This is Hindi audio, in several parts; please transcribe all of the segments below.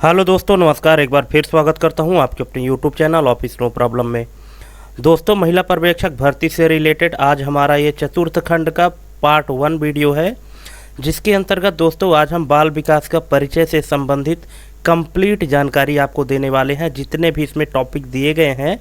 हेलो दोस्तों, नमस्कार। एक बार फिर स्वागत करता हूं आपके अपने YouTube channel office no problem में। दोस्तों, महिला पर्यवेक्षक भर्ती से रिलेटेड आज हमारा ये चतुर्थ खंड का पार्ट 1 वीडियो है, जिसके अंतर्गत दोस्तों आज हम बाल विकास का परिचय से संबंधित कंप्लीट जानकारी आपको देने वाले हैं। जितने भी इसमें टॉपिक दिए गए हैं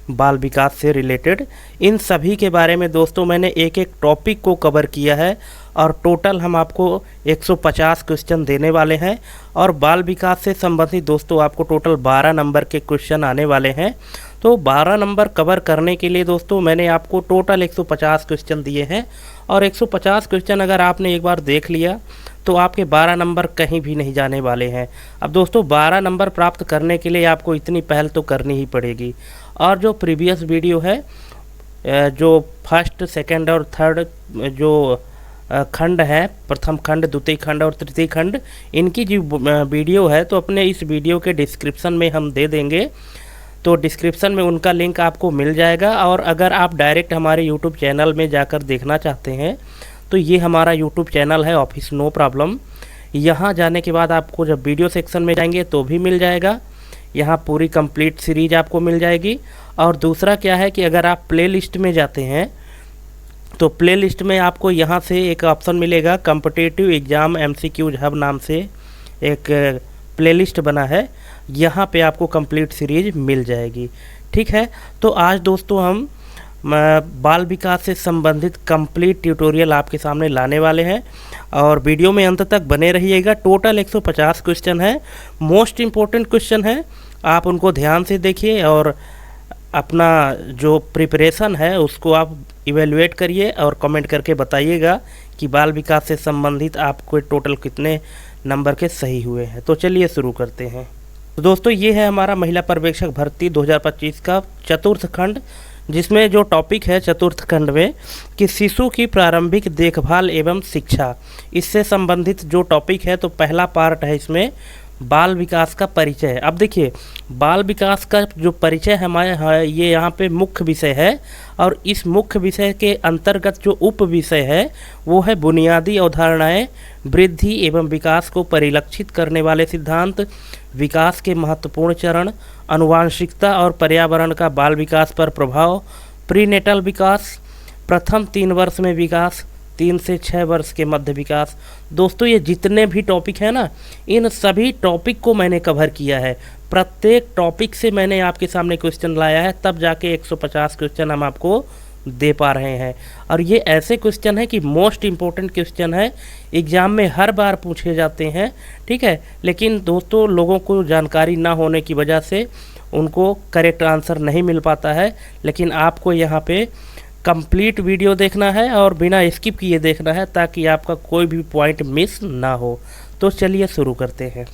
बाल विकास से रिलेटेड, इन सभी के बारे में दोस्तों मैंने एक एक टॉपिक को कवर किया है और टोटल हम आपको 150 क्वेश्चन देने वाले हैं। और बाल विकास से संबंधित दोस्तों आपको टोटल 12 नंबर के क्वेश्चन आने वाले हैं। तो 12 नंबर कवर करने के लिए दोस्तों मैंने आपको टोटल 150 क्वेश्चन दिए हैं, और 150 क्वेश्चन अगर आपने एक बार देख लिया तो आपके 12 नंबर कहीं भी नहीं जाने वाले हैं। अब दोस्तों 12 नंबर प्राप्त करने के लिए आपको इतनी पहल तो करनी ही पड़ेगी। और जो प्रीवियस वीडियो है, जो फर्स्ट, सेकंड और थर्ड जो खंड है, प्रथम खंड, द्वितीय खंड और तृतीय खंड, इनकी जो वीडियो है तो अपने इस वीडियो के डिस्क्रिप्शन में हम दे देंगे। तो डिस्क्रिप्शन में उनका लिंक आपको मिल जाएगा। और अगर आप डायरेक्ट हमारे यूट्यूब चैनल में जाकर देखना चाहते हैं तो ये हमारा यूट्यूब चैनल है ऑफिस नो प्रॉब्लम। यहाँ जाने के बाद आपको जब वीडियो सेक्शन में जाएंगे तो भी मिल जाएगा। यहाँ पूरी कंप्लीट सीरीज आपको मिल जाएगी। और दूसरा क्या है कि अगर आप प्ले लिस्ट में जाते हैं तो प्ले लिस्ट में आपको यहाँ से एक ऑप्शन मिलेगा, कॉम्पिटिटिव एग्ज़ाम MCQs हब नाम से एक प्ले लिस्ट बना है। यहाँ पे आपको कंप्लीट सीरीज मिल जाएगी। ठीक है, तो आज दोस्तों हम बाल विकास से संबंधित कंप्लीट ट्यूटोरियल आपके सामने लाने वाले हैं, और वीडियो में अंत तक बने रहिएगा। टोटल 150 क्वेश्चन है, मोस्ट इम्पोर्टेंट क्वेश्चन है, आप उनको ध्यान से देखिए और अपना जो प्रिपरेशन है उसको आप इवेलुएट करिए और कमेंट करके बताइएगा कि बाल विकास से संबंधित आपको टोटल कितने नंबर के सही हुए हैं। तो चलिए शुरू करते हैं। तो दोस्तों ये है हमारा महिला पर्यवेक्षक भर्ती 2025 का चतुर्थ खंड, जिसमें जो टॉपिक है चतुर्थ खंड में कि शिशु की प्रारंभिक देखभाल एवं शिक्षा, इससे संबंधित जो टॉपिक है तो पहला पार्ट है इसमें बाल विकास का परिचय। अब देखिए, बाल विकास का जो परिचय हमारे ये यहाँ पे मुख्य विषय है, और इस मुख्य विषय के अंतर्गत जो उप विषय है वो है बुनियादी अवधारणाएं, वृद्धि एवं विकास को परिलक्षित करने वाले सिद्धांत, विकास के महत्वपूर्ण चरण, आनुवांशिकता और पर्यावरण का बाल विकास पर प्रभाव, प्रीनेटल विकास, प्रथम 3 वर्ष में विकास, 3 से 6 वर्ष के मध्य विकास। दोस्तों ये जितने भी टॉपिक हैं ना, इन सभी टॉपिक को मैंने कवर किया है। प्रत्येक टॉपिक से मैंने आपके सामने क्वेश्चन लाया है, तब जाके 150 क्वेश्चन हम आपको दे पा रहे हैं। और ये ऐसे क्वेश्चन है कि मोस्ट इम्पोर्टेंट क्वेश्चन है, एग्ज़ाम में हर बार पूछे जाते हैं। ठीक है, लेकिन दोस्तों लोगों को जानकारी ना होने की वजह से उनको करेक्ट आंसर नहीं मिल पाता है। लेकिन आपको यहाँ पे कंप्लीट वीडियो देखना है और बिना स्किप किए देखना है, ताकि आपका कोई भी पॉइंट मिस ना हो। तो चलिए शुरू करते हैं।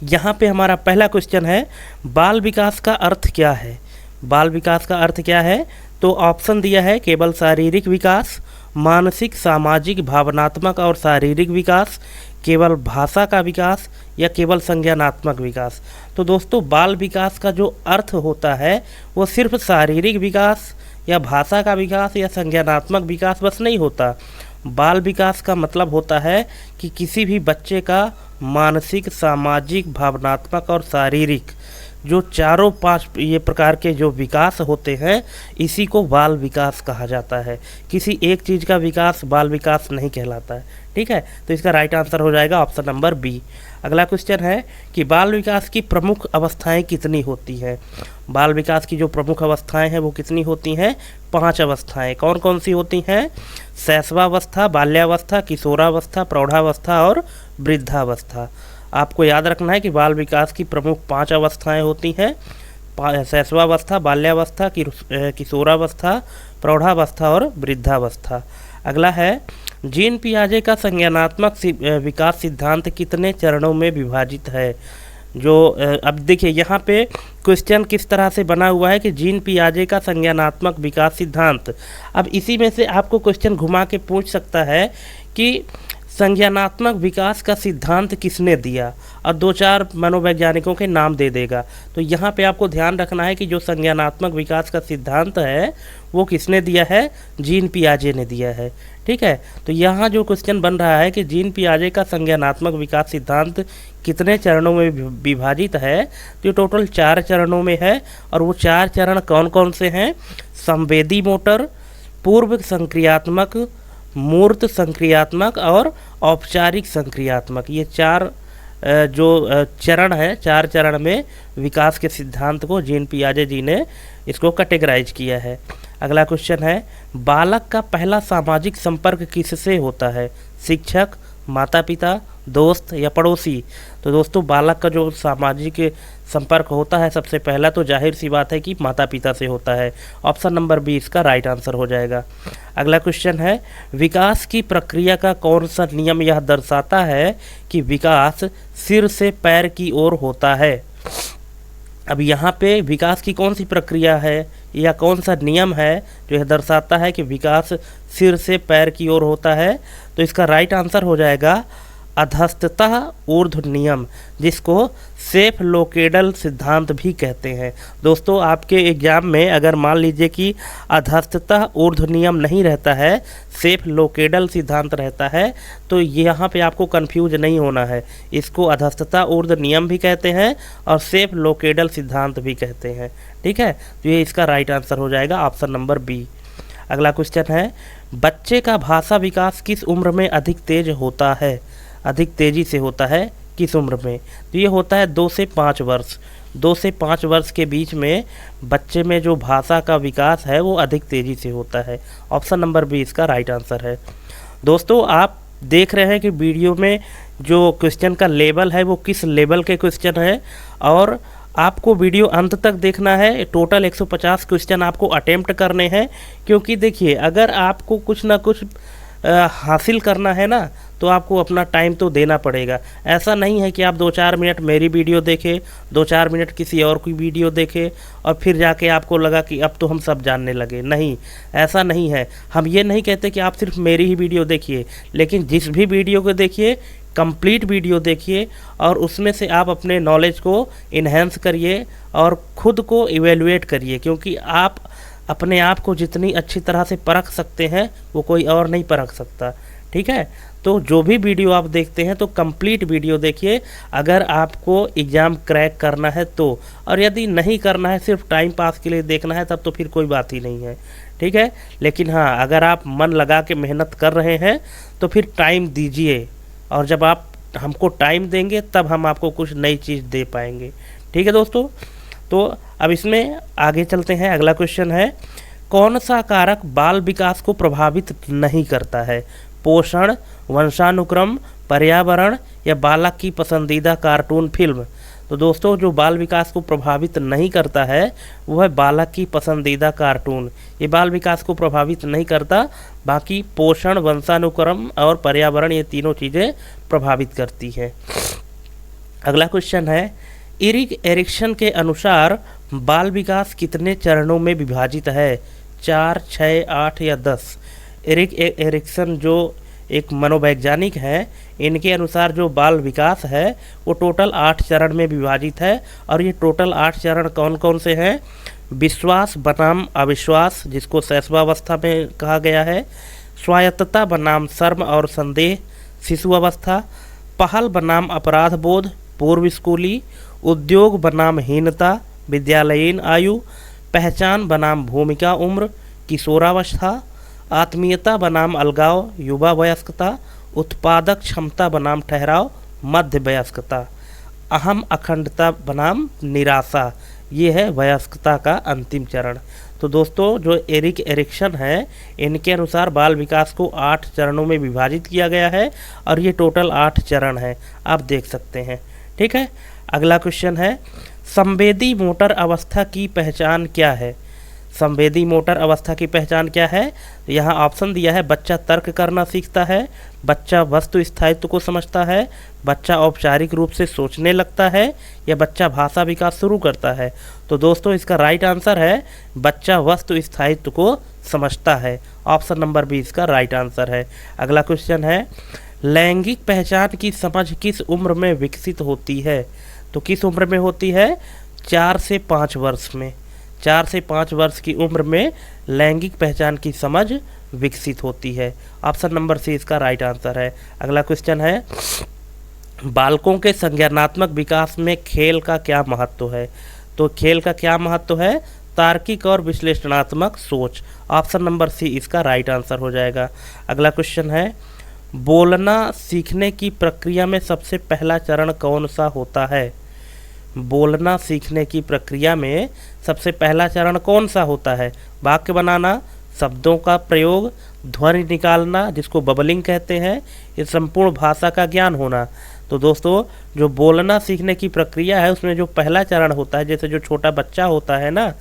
यहाँ पे हमारा पहला क्वेश्चन है, बाल विकास का अर्थ क्या है। बाल विकास का अर्थ क्या है, तो ऑप्शन दिया है केवल शारीरिक विकास, मानसिक, सामाजिक, भावनात्मक और शारीरिक विकास, केवल भाषा का विकास, या केवल संज्ञानात्मक विकास। तो दोस्तों बाल विकास का जो अर्थ होता है वो सिर्फ शारीरिक विकास या भाषा का विकास या संज्ञानात्मक विकास बस नहीं होता। बाल विकास का मतलब होता है कि किसी भी बच्चे का मानसिक, सामाजिक, भावनात्मक और शारीरिक जो चारों 5 ये प्रकार के जो विकास होते हैं, इसी को बाल विकास कहा जाता है। किसी एक चीज़ का विकास बाल विकास नहीं कहलाता है। ठीक है, तो इसका राइट आंसर हो जाएगा ऑप्शन नंबर बी। अगला क्वेश्चन है कि बाल विकास की प्रमुख अवस्थाएं कितनी होती हैं। बाल विकास की जो प्रमुख अवस्थाएं हैं वो कितनी होती हैं, 5 अवस्थाएं। कौन कौन सी होती हैं, शैशवावस्था, बाल्यावस्था, किशोरावस्था, प्रौढ़ावस्था और वृद्धावस्था। आपको याद रखना है कि बाल विकास की प्रमुख 5 अवस्थाएं होती हैं, शैशवावस्था, बाल्यावस्था, किशोरावस्था, प्रौढ़ावस्था और वृद्धावस्था। अगला है, जीन पियाजे का संज्ञानात्मक विकास सिद्धांत कितने चरणों में विभाजित है। जो अब देखिए यहाँ पे क्वेश्चन किस तरह से बना हुआ है कि जीन पियाजे का संज्ञानात्मक विकास सिद्धांत। अब इसी में से आपको क्वेश्चन घुमा के पूछ सकता है कि संज्ञानात्मक विकास का सिद्धांत किसने दिया, और 2-4 मनोवैज्ञानिकों के नाम दे देगा। तो यहाँ पे आपको ध्यान रखना है कि जो संज्ञानात्मक विकास का सिद्धांत है वो किसने दिया है, जीन पियाजे ने दिया है। ठीक है, तो यहाँ जो क्वेश्चन बन रहा है कि जीन पियाजे का संज्ञानात्मक विकास सिद्धांत कितने चरणों में विभाजित है, तो ये टोटल 4 चरणों में है। और वो 4 चरण कौन कौन से हैं, संवेदी मोटर, पूर्व संक्रियात्मक, मूर्त संक्रियात्मक और औपचारिक संक्रियात्मक, ये 4 जो चरण है, 4 चरण में विकास के सिद्धांत को जीन पियाजे जी ने इसको कैटेगराइज किया है। अगला क्वेश्चन है, बालक का पहला सामाजिक संपर्क किससे होता है, शिक्षक, माता पिता, दोस्त या पड़ोसी। तो दोस्तों बालक का जो सामाजिक संपर्क होता है सबसे पहला तो जाहिर सी बात है कि माता पिता से होता है। ऑप्शन नंबर बी इसका राइट आंसर हो जाएगा। अगला क्वेश्चन है, विकास की प्रक्रिया का कौन सा नियम यह दर्शाता है कि विकास सिर से पैर की ओर होता है। अब यहाँ पे विकास की कौन सी प्रक्रिया है या कौन सा नियम है जो यह दर्शाता है कि विकास सिर से पैर की ओर होता है, तो इसका राइट आंसर हो जाएगा अधस्तः ऊर्ध्व नियम, जिसको सेफ लोकेडल सिद्धांत भी कहते हैं। दोस्तों आपके एग्जाम में अगर मान लीजिए कि अधस्तः ऊर्ध्व नियम नहीं रहता है, सेफ लोकेडल सिद्धांत रहता है, तो यहाँ पे आपको कंफ्यूज नहीं होना है। इसको अधस्तः ऊर्ध्व नियम भी कहते हैं और सेफ लोकेडल सिद्धांत भी कहते हैं। ठीक है, तो ये इसका राइट आंसर हो जाएगा ऑप्शन नंबर बी। अगला क्वेश्चन है, बच्चे का भाषा विकास किस उम्र में अधिक तेज होता है, अधिक तेज़ी से होता है किस उम्र में। तो ये होता है 2 से 5 वर्ष। 2 से 5 वर्ष के बीच में बच्चे में जो भाषा का विकास है वो अधिक तेज़ी से होता है। ऑप्शन नंबर बी इसका राइट आंसर है। दोस्तों आप देख रहे हैं कि वीडियो में जो क्वेश्चन का लेवल है वो किस लेवल के क्वेश्चन है, और आपको वीडियो अंत तक देखना है। टोटल 150 क्वेश्चन आपको अटेम्प्ट करने हैं, क्योंकि देखिए अगर आपको कुछ ना कुछ हासिल करना है ना, तो आपको अपना टाइम तो देना पड़ेगा। ऐसा नहीं है कि आप 2-4 मिनट मेरी वीडियो देखें, 2-4 मिनट किसी और की वीडियो देखें और फिर जाके आपको लगा कि अब तो हम सब जानने लगे। नहीं, ऐसा नहीं है। हम ये नहीं कहते कि आप सिर्फ मेरी ही वीडियो देखिए, लेकिन जिस भी वीडियो को देखिए कंप्लीट वीडियो देखिए और उसमें से आप अपने नॉलेज को इन्हेंस करिए और ख़ुद को इवेलुएट करिए, क्योंकि आप अपने आप को जितनी अच्छी तरह से परख सकते हैं वो कोई और नहीं परख सकता। ठीक है, तो जो भी वीडियो आप देखते हैं तो कंप्लीट वीडियो देखिए अगर आपको एग्ज़ाम क्रैक करना है तो, और यदि नहीं करना है, सिर्फ टाइम पास के लिए देखना है, तब तो फिर कोई बात ही नहीं है। ठीक है, लेकिन हाँ अगर आप मन लगा के मेहनत कर रहे हैं तो फिर टाइम दीजिए, और जब आप हमको टाइम देंगे तब हम आपको कुछ नई चीज़ दे पाएंगे। ठीक है दोस्तों, तो अब इसमें आगे चलते हैं। अगला क्वेश्चन है, कौन सा कारक बाल विकास को प्रभावित नहीं करता है, पोषण, वंशानुक्रम, पर्यावरण या बालक की पसंदीदा कार्टून फिल्म। तो दोस्तों जो बाल विकास को प्रभावित नहीं करता है वो है बालक की पसंदीदा कार्टून। ये बाल विकास को प्रभावित नहीं करता, बाकी पोषण, वंशानुक्रम और पर्यावरण ये तीनों चीज़ें प्रभावित करती हैं। अगला क्वेश्चन है, इरिक एरिक्सन के अनुसार बाल विकास कितने चरणों में विभाजित है, 4, 6, 8 या 10। इरिक एरिक्सन जो एक मनोवैज्ञानिक हैं, इनके अनुसार जो बाल विकास है वो टोटल 8 चरण में विभाजित है। और ये टोटल 8 चरण कौन कौन से हैं, विश्वास बनाम अविश्वास जिसको शैशवावस्था में कहा गया है, स्वायत्तता बनाम शर्म और संदेह शिशु अवस्था, पहल बनाम अपराध बोध पूर्व स्कूली, उद्योग बनाम हीनता विद्यालयीन आयु, पहचान बनाम भूमिका उम्र किशोरावस्था, आत्मीयता बनाम अलगाव युवा वयस्कता, उत्पादक क्षमता बनाम ठहराव मध्य वयस्कता, अहम अखंडता बनाम निराशा, ये है वयस्कता का अंतिम चरण। तो दोस्तों जो एरिक एरिक्सन है इनके अनुसार बाल विकास को 8 चरणों में विभाजित किया गया है और ये टोटल 8 चरण है, आप देख सकते हैं। ठीक है, अगला क्वेश्चन है, संवेदी मोटर अवस्था की पहचान क्या है। संवेदी मोटर अवस्था की पहचान क्या है, यहाँ ऑप्शन दिया है, बच्चा तर्क करना सीखता है, बच्चा वस्तु स्थायित्व को समझता है, बच्चा औपचारिक रूप से सोचने लगता है या बच्चा भाषा विकास शुरू करता है। तो दोस्तों इसका राइट आंसर है बच्चा वस्तु स्थायित्व को समझता है। ऑप्शन नंबर बी इसका राइट आंसर है। अगला क्वेश्चन है, लैंगिक पहचान की समझ किस उम्र में विकसित होती है? तो किस उम्र में होती है? 4 से 5 वर्ष में। 4 से 5 वर्ष की उम्र में लैंगिक पहचान की समझ विकसित होती है। ऑप्शन नंबर सी इसका राइट आंसर है। अगला क्वेश्चन है, बालकों के संज्ञानात्मक विकास में खेल का क्या महत्व है? तो खेल का क्या महत्व है? तार्किक और विश्लेषणात्मक सोच। ऑप्शन नंबर सी इसका राइट आंसर हो जाएगा। अगला क्वेश्चन है, बोलना सीखने की प्रक्रिया में सबसे पहला चरण कौन सा होता है? बोलना सीखने की प्रक्रिया में सबसे पहला चरण कौन सा होता है? वाक्य बनाना, शब्दों का प्रयोग, ध्वनि निकालना जिसको बबलिंग कहते हैं, ये संपूर्ण भाषा का ज्ञान होना। तो दोस्तों, जो बोलना सीखने की प्रक्रिया है उसमें जो पहला चरण होता है, जैसे जो छोटा बच्चा होता है ना,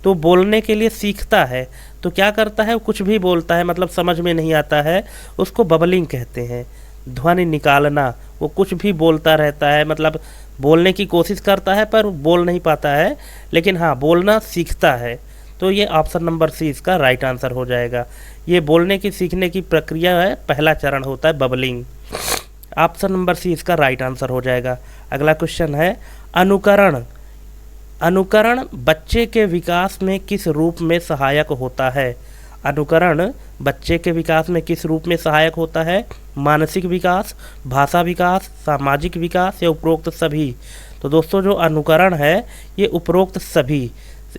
तो बोलने के लिए सीखता है तो क्या करता है? वो कुछ भी बोलता है, मतलब समझ में नहीं आता है, उसको बबलिंग कहते हैं। ध्वनि निकालना, वो कुछ भी बोलता रहता है, मतलब बोलने की कोशिश करता है पर बोल नहीं पाता है, लेकिन हाँ बोलना सीखता है। तो ये ऑप्शन नंबर सी इसका राइट आंसर हो जाएगा। ये बोलने की सीखने की प्रक्रिया है, पहला चरण होता है बबलिंग। ऑप्शन नंबर सी इसका राइट आंसर हो जाएगा। अगला क्वेश्चन है, अनुकरण। अनुकरण बच्चे के विकास में किस रूप में सहायक होता है? अनुकरण बच्चे के विकास में किस रूप में सहायक होता है? मानसिक विकास, भाषा विकास, सामाजिक विकास या उपरोक्त सभी? तो दोस्तों, जो अनुकरण है ये उपरोक्त सभी,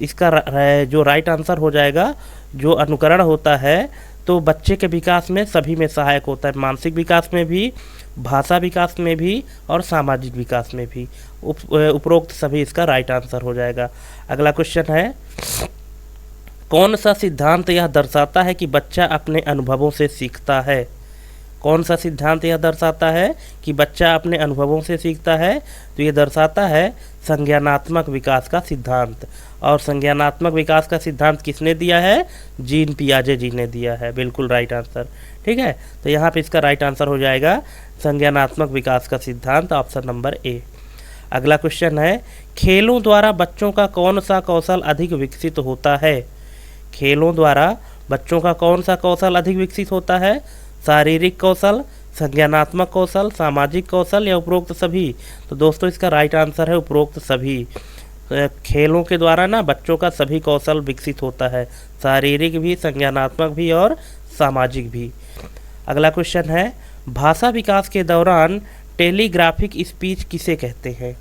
इसका जो राइट आंसर हो जाएगा। जो अनुकरण होता है तो बच्चे के विकास में सभी में सहायक होता है, मानसिक विकास में भी, भाषा विकास में भी और सामाजिक विकास में भी। उपरोक्त सभी इसका राइट आंसर हो जाएगा। अगला क्वेश्चन है, कौन सा सिद्धांत यह दर्शाता है कि बच्चा अपने अनुभवों से सीखता है? कौन सा सिद्धांत यह दर्शाता है कि बच्चा अपने अनुभवों से सीखता है? तो ये दर्शाता है संज्ञानात्मक विकास का सिद्धांत। और संज्ञानात्मक विकास का सिद्धांत किसने दिया है? जीन पियाजे जी ने दिया है। बिल्कुल राइट आंसर। ठीक है, तो यहाँ पे इसका राइट आंसर हो जाएगा संज्ञानात्मक विकास का सिद्धांत, ऑप्शन नंबर ए। अगला क्वेश्चन है, खेलों द्वारा बच्चों का कौन सा कौशल अधिक विकसित होता है? खेलों द्वारा बच्चों का कौन सा कौशल अधिक विकसित होता है? शारीरिक कौशल, संज्ञानात्मक कौशल, सामाजिक कौशल या उपरोक्त सभी? तो दोस्तों, इसका राइट आंसर है उपरोक्त सभी। खेलों के द्वारा ना बच्चों का सभी कौशल विकसित होता है, शारीरिक भी, संज्ञानात्मक भी और सामाजिक भी। अगला क्वेश्चन है, भाषा विकास के दौरान टेलीग्राफिक स्पीच किसे कहते हैं?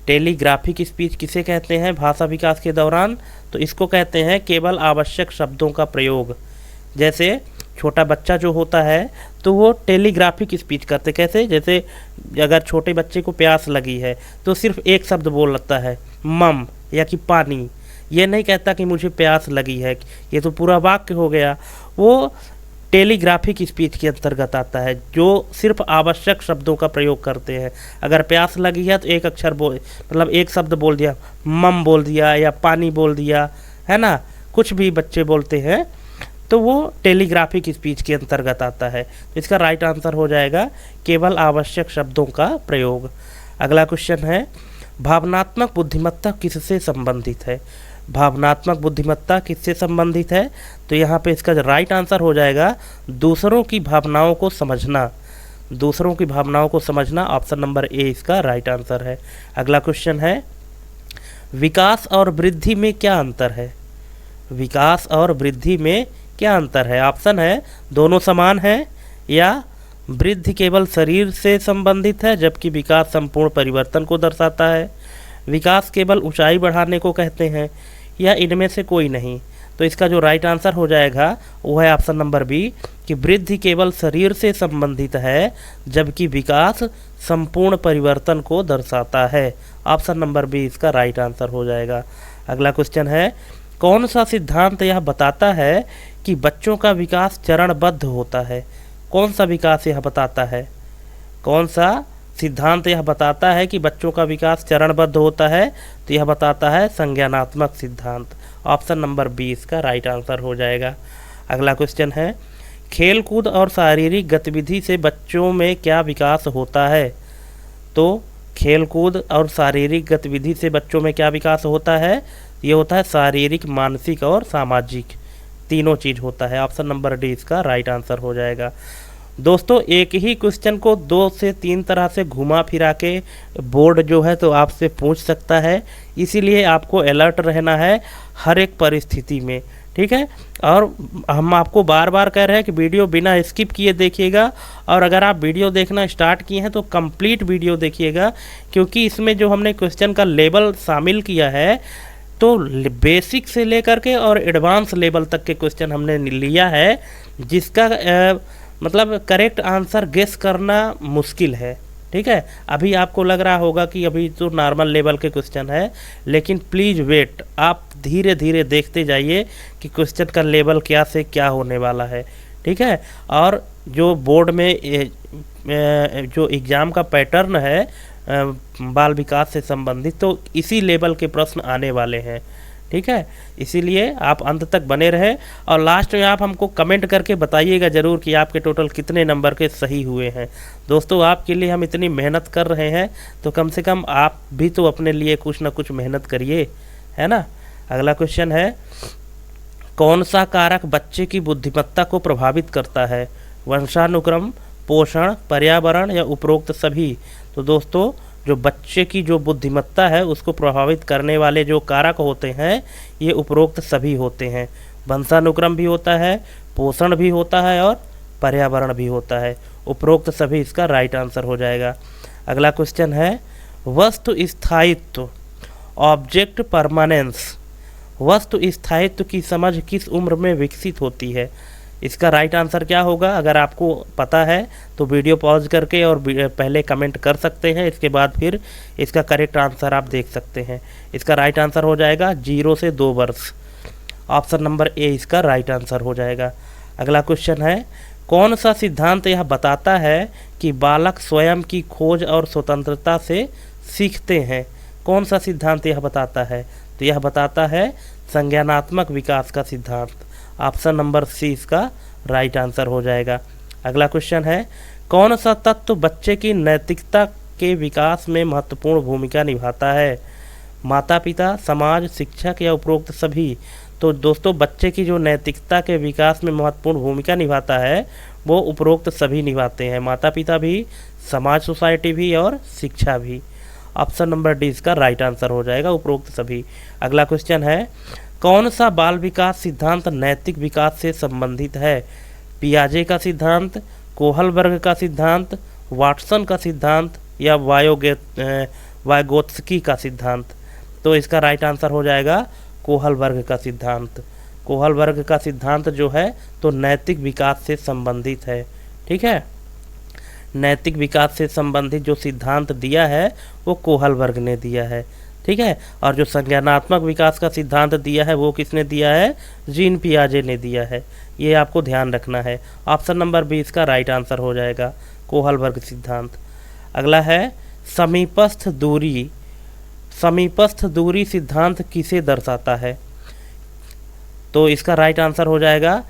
टेलीग्राफिक स्पीच किसे कहते हैं भाषा विकास के दौरान? तो इसको कहते हैं केवल आवश्यक शब्दों का प्रयोग। जैसे छोटा बच्चा जो होता है तो वो टेलीग्राफिक स्पीच करते, कैसे? जैसे अगर छोटे बच्चे को प्यास लगी है तो सिर्फ एक शब्द बोलता है, मम, या कि पानी। ये नहीं कहता कि मुझे प्यास लगी है, ये तो पूरा वाक्य हो गया। वो टेलीग्राफिक स्पीच के अंतर्गत आता है, जो सिर्फ आवश्यक शब्दों का प्रयोग करते हैं। अगर प्यास लगी है तो एक अक्षर बोल, मतलब एक शब्द बोल दिया, मम बोल दिया या पानी बोल दिया, है ना, कुछ भी बच्चे बोलते हैं, तो वो टेलीग्राफिक स्पीच के अंतर्गत आता है। तो इसका राइट आंसर हो जाएगा केवल आवश्यक शब्दों का प्रयोग। अगला क्वेश्चन है, भावनात्मक बुद्धिमत्ता किससे संबंधित है? भावनात्मक बुद्धिमत्ता किससे संबंधित है? तो यहाँ पे इसका राइट आंसर हो जाएगा दूसरों की भावनाओं को समझना। दूसरों की भावनाओं को समझना, ऑप्शन नंबर ए इसका राइट आंसर है। अगला क्वेश्चन है, विकास और वृद्धि में क्या अंतर है? विकास और वृद्धि में क्या अंतर है? ऑप्शन है दोनों समान है, या वृद्धि केवल शरीर से संबंधित है जबकि विकास संपूर्ण परिवर्तन को दर्शाता है, विकास केवल ऊंचाई बढ़ाने को कहते हैं, या इनमें से कोई नहीं। तो इसका जो राइट आंसर हो जाएगा वो है ऑप्शन नंबर बी, कि वृद्धि केवल शरीर से संबंधित है जबकि विकास संपूर्ण परिवर्तन को दर्शाता है। ऑप्शन नंबर बी इसका राइट आंसर हो जाएगा। अगला क्वेश्चन है, कौन सा सिद्धांत यह बताता है कि बच्चों का विकास चरणबद्ध होता है? कौन सा विकास यह बताता है? कौन सा सिद्धांत यह बताता है कि बच्चों का विकास चरणबद्ध होता है? तो यह बताता है संज्ञानात्मक सिद्धांत। ऑप्शन नंबर बी इसका राइट आंसर हो जाएगा। अगला क्वेश्चन है, खेलकूद और शारीरिक गतिविधि से बच्चों में क्या विकास होता है? तो खेलकूद और शारीरिक गतिविधि से बच्चों में क्या विकास होता है? ये होता है शारीरिक, मानसिक और सामाजिक, तीनों चीज़ होता है। ऑप्शन नंबर डी इसका राइट आंसर हो जाएगा। दोस्तों एक ही क्वेश्चन को 2 से 3 तरह से घुमा फिरा के बोर्ड जो है तो आपसे पूछ सकता है, इसीलिए आपको अलर्ट रहना है हर एक परिस्थिति में, ठीक है। और हम आपको बार बार कह रहे हैं कि वीडियो बिना स्किप किए देखिएगा, और अगर आप वीडियो देखना स्टार्ट किए हैं तो कंप्लीट वीडियो देखिएगा, क्योंकि इसमें जो हमने क्वेश्चन का लेवल शामिल किया है तो बेसिक से लेकर के और एडवांस लेवल तक के क्वेश्चन हमने लिया है, जिसका मतलब करेक्ट आंसर गेस करना मुश्किल है, ठीक है। अभी आपको लग रहा होगा कि अभी तो नॉर्मल लेवल के क्वेश्चन है, लेकिन प्लीज़ वेट, आप धीरे धीरे देखते जाइए कि क्वेश्चन का लेवल क्या से क्या होने वाला है, ठीक है। और जो बोर्ड में जो एग्ज़ाम का पैटर्न है बाल विकास से संबंधित, तो इसी लेवल के प्रश्न आने वाले हैं, ठीक है। इसीलिए आप अंत तक बने रहें, और लास्ट में आप हमको कमेंट करके बताइएगा ज़रूर कि आपके टोटल कितने नंबर के सही हुए हैं। दोस्तों आपके लिए हम इतनी मेहनत कर रहे हैं, तो कम से कम आप भी तो अपने लिए कुछ ना कुछ मेहनत करिए, है ना। अगला क्वेश्चन है, कौन सा कारक बच्चे की बुद्धिमत्ता को प्रभावित करता है? वंशानुक्रम, पोषण, पर्यावरण या उपरोक्त सभी? तो दोस्तों जो बच्चे की जो बुद्धिमत्ता है उसको प्रभावित करने वाले जो कारक होते हैं ये उपरोक्त सभी होते हैं। वंशानुक्रम भी होता है, पोषण भी होता है और पर्यावरण भी होता है। उपरोक्त सभी इसका राइट आंसर हो जाएगा। अगला क्वेश्चन है, वस्तु स्थायित्व, ऑब्जेक्ट परमानेंस, वस्तु स्थायित्व की समझ किस उम्र में विकसित होती है? इसका राइट आंसर क्या होगा? अगर आपको पता है तो वीडियो पॉज करके और पहले कमेंट कर सकते हैं, इसके बाद फिर इसका करेक्ट आंसर आप देख सकते हैं। इसका राइट आंसर हो जाएगा 0 से 2 वर्ष। ऑप्शन नंबर ए इसका राइट आंसर हो जाएगा। अगला क्वेश्चन है, कौन सा सिद्धांत यह बताता है कि बालक स्वयं की खोज और स्वतंत्रता से सीखते हैं? कौन सा सिद्धांत यह बताता है? तो यह बताता है संज्ञानात्मक विकास का सिद्धांत। ऑप्शन नंबर सी इसका राइट आंसर हो जाएगा। अगला क्वेश्चन है, कौन सा तत्व बच्चे की नैतिकता के विकास में महत्वपूर्ण भूमिका निभाता है? माता पिता, समाज, शिक्षक या उपरोक्त सभी? तो दोस्तों बच्चे की जो नैतिकता के विकास में महत्वपूर्ण भूमिका निभाता है वो उपरोक्त सभी निभाते हैं, माता पिता भी, समाज सोसाइटी भी और शिक्षा भी। ऑप्शन नंबर डी इसका राइट आंसर हो जाएगा, उपरोक्त सभी। अगला क्वेश्चन है, कौन सा बाल विकास सिद्धांत नैतिक विकास से संबंधित है? पियाजे का सिद्धांत, कोहलबर्ग का सिद्धांत, वाटसन का सिद्धांत या वाइगोत्स्की का सिद्धांत? तो इसका राइट आंसर हो जाएगा कोहलबर्ग का सिद्धांत। कोहलबर्ग का सिद्धांत जो है तो नैतिक विकास से संबंधित है, ठीक है। नैतिक विकास से संबंधित जो सिद्धांत दिया है वो कोहलबर्ग ने दिया है, ठीक है। और जो संज्ञानात्मक विकास का सिद्धांत दिया है वो किसने दिया है? जीन पियाजे ने दिया है। ये आपको ध्यान रखना है। ऑप्शन नंबर बी इसका राइट आंसर हो जाएगा, कोहलबर्ग सिद्धांत। अगला है, समीपस्थ दूरी, समीपस्थ दूरी सिद्धांत किसे दर्शाता है? तो इसका राइट आंसर हो जाएगा,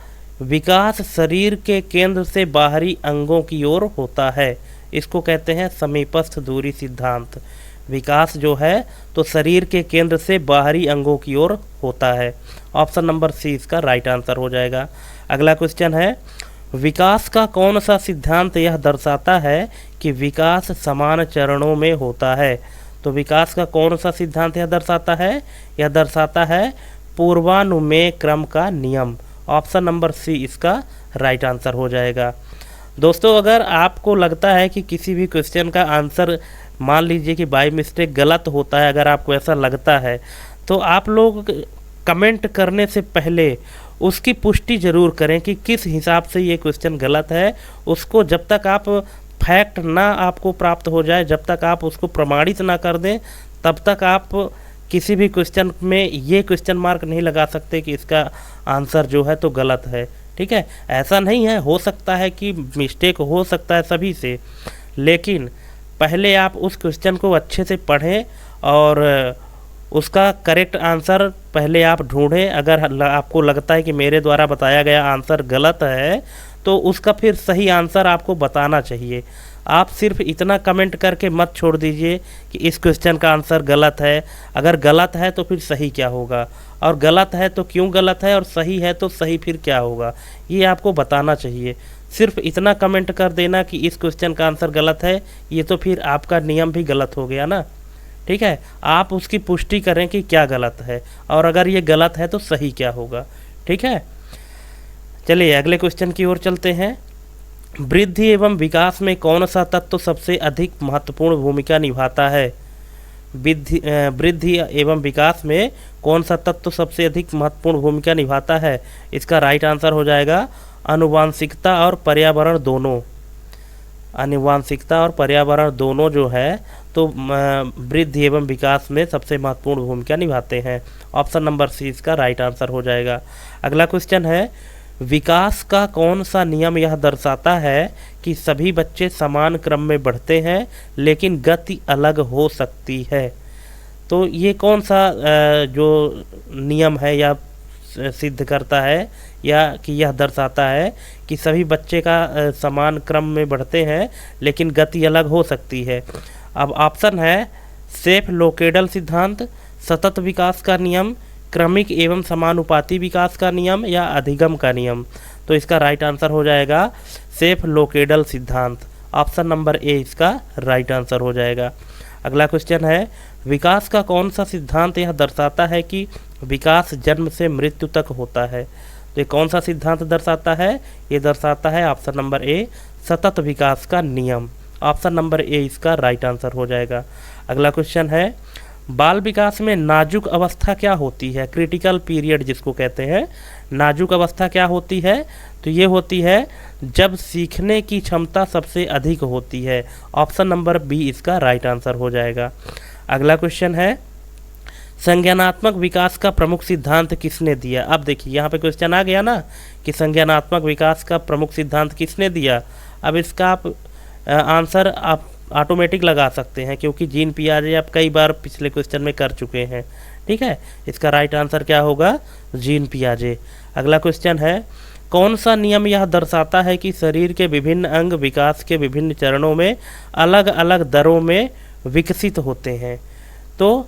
विकास शरीर के केंद्र से बाहरी अंगों की ओर होता है, इसको कहते हैं समीपस्थ दूरी सिद्धांत। विकास जो है तो शरीर के केंद्र से बाहरी अंगों की ओर होता है। ऑप्शन नंबर सी इसका राइट आंसर हो जाएगा। अगला क्वेश्चन है, विकास का कौन सा सिद्धांत यह दर्शाता है कि विकास समान चरणों में होता है? तो विकास का कौन सा सिद्धांत यह दर्शाता है? यह दर्शाता है पूर्वानुमेय क्रम का नियम। ऑप्शन नंबर सी इसका राइट आंसर हो जाएगा। दोस्तों अगर आपको लगता है कि किसी भी क्वेश्चन का आंसर मान लीजिए कि बाय मिस्टेक गलत होता है, अगर आपको ऐसा लगता है तो आप लोग कमेंट करने से पहले उसकी पुष्टि ज़रूर करें कि किस हिसाब से ये क्वेश्चन गलत है। उसको जब तक आप फैक्ट ना आपको प्राप्त हो जाए, जब तक आप उसको प्रमाणित ना कर दें, तब तक आप किसी भी क्वेश्चन में ये क्वेश्चन मार्क नहीं लगा सकते कि इसका आंसर जो है तो गलत है, ठीक है। ऐसा नहीं है, हो सकता है कि मिस्टेक हो सकता है सभी से, लेकिन पहले आप उस क्वेश्चन को अच्छे से पढ़ें और उसका करेक्ट आंसर पहले आप ढूंढें। अगर आपको लगता है कि मेरे द्वारा बताया गया आंसर गलत है तो उसका फिर सही आंसर आपको बताना चाहिए। आप सिर्फ इतना कमेंट करके मत छोड़ दीजिए कि इस क्वेश्चन का आंसर गलत है। अगर गलत है तो फिर सही क्या होगा, और गलत है तो क्यों गलत है, और सही है तो सही फिर क्या होगा, ये आपको बताना चाहिए। सिर्फ इतना कमेंट कर देना कि इस क्वेश्चन का आंसर गलत है, ये तो फिर आपका नियम भी गलत हो गया ना। ठीक है, आप उसकी पुष्टि करें कि क्या गलत है, और अगर ये गलत है तो सही क्या होगा। ठीक है, चलिए अगले क्वेश्चन की ओर चलते हैं। वृद्धि एवं विकास में कौन सा तत्व सबसे अधिक महत्वपूर्ण भूमिका निभाता है? वृद्धि एवं विकास में कौन सा तत्व सबसे अधिक महत्वपूर्ण भूमिका निभाता है? इसका राइट आंसर हो जाएगा आनुवांशिकता और पर्यावरण दोनों। आनुवांशिकता और पर्यावरण दोनों जो है तो वृद्धि एवं विकास में सबसे महत्वपूर्ण भूमिका निभाते हैं। ऑप्शन नंबर सी इसका राइट आंसर हो जाएगा। अगला क्वेश्चन है, विकास का कौन सा नियम यह दर्शाता है कि सभी बच्चे समान क्रम में बढ़ते हैं लेकिन गति अलग हो सकती है? तो ये कौन सा जो नियम है या सिद्ध करता है या कि यह दर्शाता है कि सभी बच्चे का समान क्रम में बढ़ते हैं लेकिन गति अलग हो सकती है? अब ऑप्शन है सेफ लोकेडल सिद्धांत, सतत विकास का नियम, क्रमिक एवं समानुपाती विकास का नियम या अधिगम का नियम। तो इसका राइट आंसर हो जाएगा सेफ लोकेडल सिद्धांत। ऑप्शन नंबर ए इसका राइट आंसर हो जाएगा। अगला क्वेश्चन है, विकास का कौन सा सिद्धांत यह दर्शाता है कि विकास जन्म से मृत्यु तक होता है? तो ये कौन सा सिद्धांत दर्शाता है? ये दर्शाता है ऑप्शन नंबर ए सतत विकास का नियम। ऑप्शन नंबर ए इसका राइट आंसर हो जाएगा। अगला क्वेश्चन है, बाल विकास में नाजुक अवस्था क्या होती है? क्रिटिकल पीरियड जिसको कहते हैं, नाजुक अवस्था क्या होती है? तो ये होती है जब सीखने की क्षमता सबसे अधिक होती है। ऑप्शन नंबर बी इसका राइट आंसर हो जाएगा। अगला क्वेश्चन है, संज्ञानात्मक विकास का प्रमुख सिद्धांत किसने दिया? अब देखिए यहाँ पे क्वेश्चन आ गया ना कि संज्ञानात्मक विकास का प्रमुख सिद्धांत किसने दिया। अब इसका आप आंसर आप ऑटोमेटिक लगा सकते हैं क्योंकि जीन पियाजे आप कई बार पिछले क्वेश्चन में कर चुके हैं। ठीक है, इसका राइट आंसर क्या होगा? जीन पियाजे। अगला क्वेश्चन है, कौन सा नियम यह दर्शाता है कि शरीर के विभिन्न अंग विकास के विभिन्न चरणों में अलग अलग दरों में विकसित होते हैं? तो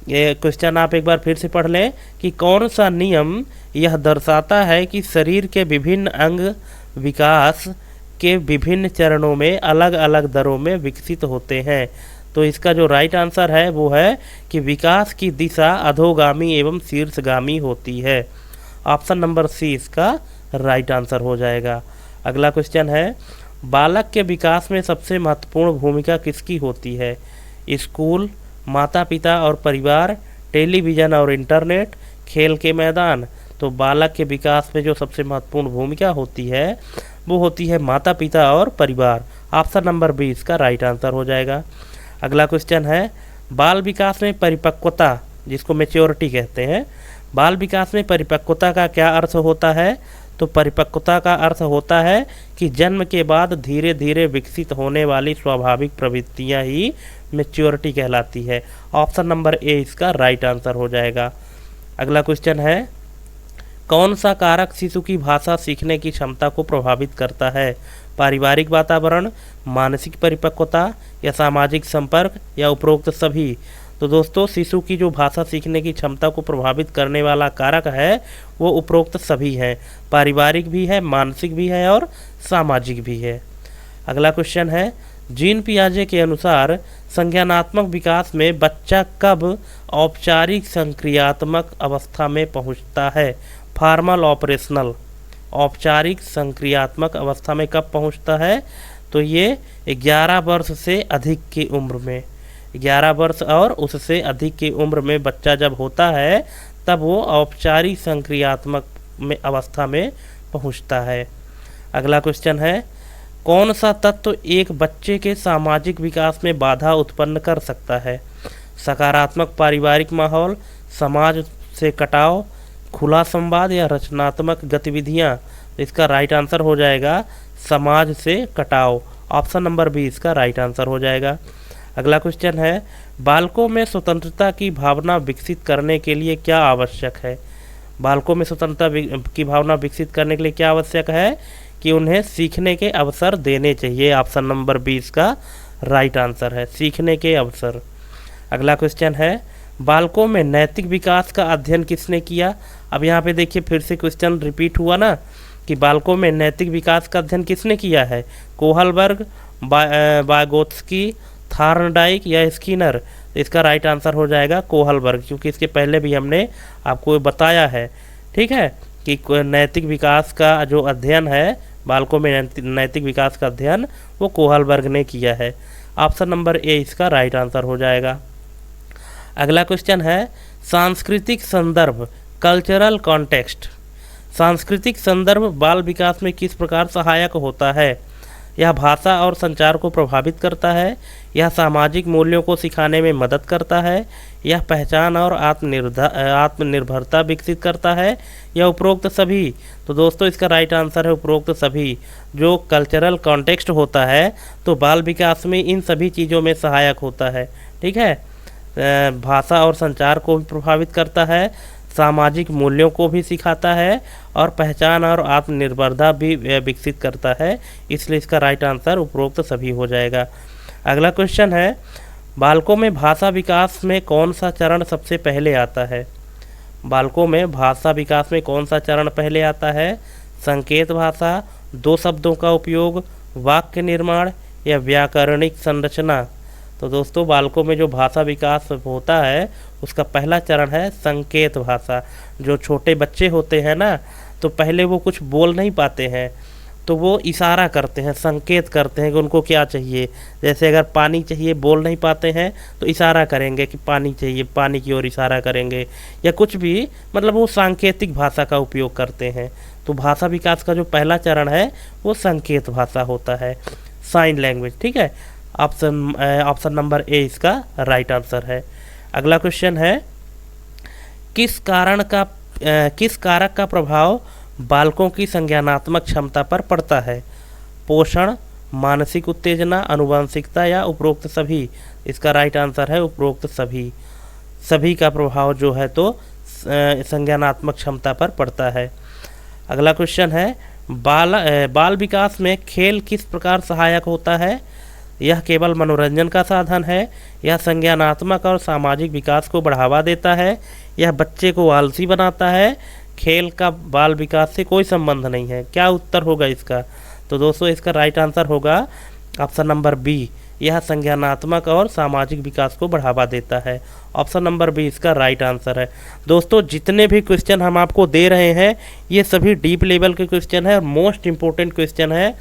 ये क्वेश्चन आप एक बार फिर से पढ़ लें कि कौन सा नियम यह दर्शाता है कि शरीर के विभिन्न अंग विकास के विभिन्न चरणों में अलग अलग दरों में विकसित होते हैं? तो इसका जो राइट आंसर है वो है कि विकास की दिशा अधोगामी एवं शीर्षगामी होती है। ऑप्शन नंबर सी इसका राइट आंसर हो जाएगा। अगला क्वेश्चन है, बालक के विकास में सबसे महत्वपूर्ण भूमिका किसकी होती है? स्कूल, माता पिता और परिवार, टेलीविज़न और इंटरनेट, खेल के मैदान। तो बालक के विकास में जो सबसे महत्वपूर्ण भूमिका होती है वो होती है माता पिता और परिवार। ऑप्शन नंबर बी इसका राइट आंसर हो जाएगा। अगला क्वेश्चन है, बाल विकास में परिपक्वता जिसको मैच्योरिटी कहते हैं, बाल विकास में परिपक्वता का क्या अर्थ होता है? तो परिपक्वता का अर्थ होता है कि जन्म के बाद धीरे धीरे विकसित होने वाली स्वाभाविक प्रवृत्तियां ही मैच्योरिटी कहलाती है। ऑप्शन नंबर ए इसका राइट आंसर हो जाएगा। अगला क्वेश्चन है, कौन सा कारक शिशु की भाषा सीखने की क्षमता को प्रभावित करता है? पारिवारिक वातावरण, मानसिक परिपक्वता या सामाजिक संपर्क या उपरोक्त सभी? तो दोस्तों शिशु की जो भाषा सीखने की क्षमता को प्रभावित करने वाला कारक है वो उपरोक्त सभी हैं, पारिवारिक भी है, मानसिक भी है और सामाजिक भी है। अगला क्वेश्चन है, जीन पियाजे के अनुसार संज्ञानात्मक विकास में बच्चा कब औपचारिक संक्रियात्मक अवस्था में पहुंचता है? फॉर्मल ऑपरेशनल, औपचारिक संक्रियात्मक अवस्था में कब पहुंचता है? तो ये 11 वर्ष से अधिक की उम्र में, 11 वर्ष और उससे अधिक की उम्र में बच्चा जब होता है तब वो औपचारिक संक्रियात्मक में अवस्था में पहुंचता है। अगला क्वेश्चन है, कौन सा तत्व एक बच्चे के सामाजिक विकास में बाधा उत्पन्न कर सकता है? सकारात्मक पारिवारिक माहौल, समाज से कटाव, खुला संवाद या रचनात्मक गतिविधियां? इसका राइट आंसर हो जाएगा समाज से कटाव। ऑप्शन नंबर बी इसका राइट आंसर हो जाएगा। अगला क्वेश्चन है, बालकों में स्वतंत्रता की भावना विकसित करने के लिए क्या आवश्यक है? बालकों में स्वतंत्रता की भावना विकसित करने के लिए क्या आवश्यक है? कि उन्हें सीखने के अवसर देने चाहिए। ऑप्शन नंबर 20 का राइट आंसर है, सीखने के अवसर। अगला क्वेश्चन है, बालकों में नैतिक विकास का अध्ययन किसने किया? अब यहाँ पे देखिए फिर से क्वेश्चन रिपीट हुआ ना, कि बालकों में नैतिक विकास का अध्ययन किसने किया है? कोहलबर्ग, वागोत्स्की, थार्नडाइक या स्किनर? तो इसका राइट आंसर हो जाएगा कोहलबर्ग, क्योंकि इसके पहले भी हमने आपको बताया है, ठीक है, कि नैतिक विकास का जो अध्ययन है, बालकों में नैतिक विकास का अध्ययन, वो कोहलबर्ग ने किया है। ऑप्शन नंबर ए इसका राइट आंसर हो जाएगा। अगला क्वेश्चन है सांस्कृतिक संदर्भ, कल्चरल कॉन्टेक्स्ट। सांस्कृतिक संदर्भ बाल विकास में किस प्रकार सहायक होता है? यह भाषा और संचार को प्रभावित करता है, यह सामाजिक मूल्यों को सिखाने में मदद करता है, यह पहचान और आत्मनिर्भरता विकसित करता है, या उपरोक्त सभी? तो दोस्तों इसका राइट आंसर है उपरोक्त सभी। जो कल्चरल कॉन्टेक्स्ट होता है तो बाल विकास में इन सभी चीज़ों में सहायक होता है, ठीक है। भाषा और संचार को भी प्रभावित करता है, सामाजिक मूल्यों को भी सिखाता है, और पहचान और आत्मनिर्भरता भी विकसित करता है, इसलिए इसका राइट आंसर उपरोक्त सभी हो जाएगा। अगला क्वेश्चन है बालकों में भाषा विकास में कौन सा चरण सबसे पहले आता है? बालकों में भाषा विकास में कौन सा चरण पहले आता है? संकेत भाषा, दो शब्दों का उपयोग, वाक्य निर्माण या व्याकरणिक संरचना? तो दोस्तों बालकों में जो भाषा विकास होता है उसका पहला चरण है संकेत भाषा। जो छोटे बच्चे होते हैं ना, तो पहले वो कुछ बोल नहीं पाते हैं, तो वो इशारा करते हैं, संकेत करते हैं कि उनको क्या चाहिए। जैसे अगर पानी चाहिए, बोल नहीं पाते हैं तो इशारा करेंगे कि पानी चाहिए, पानी की ओर इशारा करेंगे, या कुछ भी, मतलब वो सांकेतिक भाषा का उपयोग करते हैं। तो भाषा विकास का जो पहला चरण है वो संकेत भाषा होता है, साइन लैंग्वेज, ठीक है। ऑप्शन नंबर ए इसका राइट आंसर है। अगला क्वेश्चन है किस कारक का प्रभाव बालकों की संज्ञानात्मक क्षमता पर पड़ता है? पोषण, मानसिक उत्तेजना, आनुवंशिकता या उपरोक्त सभी? इसका राइट आंसर है उपरोक्त सभी। सभी का प्रभाव जो है तो संज्ञानात्मक क्षमता पर पड़ता है। अगला क्वेश्चन है बाल विकास में खेल किस प्रकार सहायक होता है? यह केवल मनोरंजन का साधन है, यह संज्ञानात्मक और सामाजिक विकास को बढ़ावा देता है, यह बच्चे को आलसी बनाता है, खेल का बाल विकास से कोई संबंध नहीं है? क्या उत्तर होगा इसका? तो दोस्तों इसका राइट आंसर होगा ऑप्शन नंबर बी, यह संज्ञानात्मक और सामाजिक विकास को बढ़ावा देता है। ऑप्शन नंबर बी इसका राइट आंसर है। दोस्तों जितने भी क्वेश्चन हम आपको दे रहे हैं ये सभी डीप लेवल के क्वेश्चन है, मोस्ट इम्पोर्टेंट क्वेश्चन है,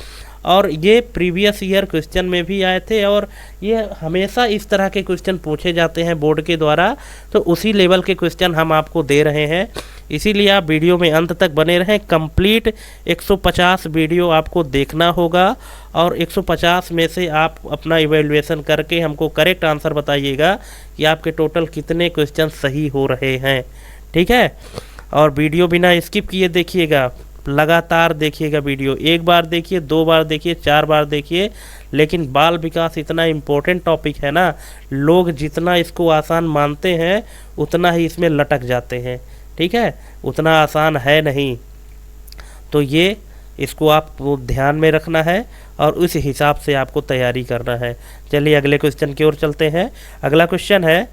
और ये प्रीवियस ईयर क्वेश्चन में भी आए थे, और ये हमेशा इस तरह के क्वेश्चन पूछे जाते हैं बोर्ड के द्वारा, तो उसी लेवल के क्वेश्चन हम आपको दे रहे हैं। इसीलिए आप वीडियो में अंत तक बने रहें। कंप्लीट 150 वीडियो आपको देखना होगा, और 150 में से आप अपना इवैल्यूएशन करके हमको करेक्ट आंसर बताइएगा कि आपके टोटल कितने क्वेश्चन सही हो रहे हैं, ठीक है। और वीडियो बिना स्किप किए देखिएगा, लगातार देखिएगा वीडियो, एक बार देखिए, दो बार देखिए, 4 बार देखिए, लेकिन बाल विकास इतना इम्पोर्टेंट टॉपिक है ना, लोग जितना इसको आसान मानते हैं उतना ही इसमें लटक जाते हैं, ठीक है, उतना आसान है नहीं। तो ये इसको आपको ध्यान में रखना है और उस हिसाब से आपको तैयारी करना है। चलिए अगले क्वेश्चन की ओर चलते हैं। अगला क्वेश्चन है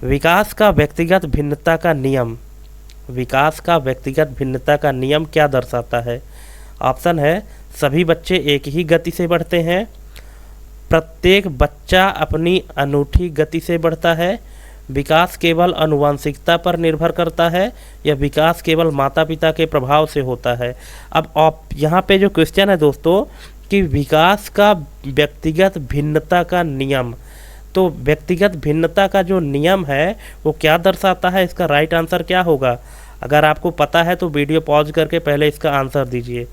विकास का व्यक्तिगत भिन्नता का नियम। विकास का व्यक्तिगत भिन्नता का नियम क्या दर्शाता है? ऑप्शन है सभी बच्चे एक ही गति से बढ़ते हैं, प्रत्येक बच्चा अपनी अनूठी गति से बढ़ता है, विकास केवल आनुवंशिकता पर निर्भर करता है, या विकास केवल माता पिता के प्रभाव से होता है। अब आप यहाँ पे जो क्वेश्चन है दोस्तों कि विकास का व्यक्तिगत भिन्नता का नियम, तो व्यक्तिगत भिन्नता का जो नियम है वो क्या दर्शाता है? इसका राइट आंसर क्या होगा? अगर आपको पता है तो वीडियो पॉज करके पहले इसका आंसर दीजिए,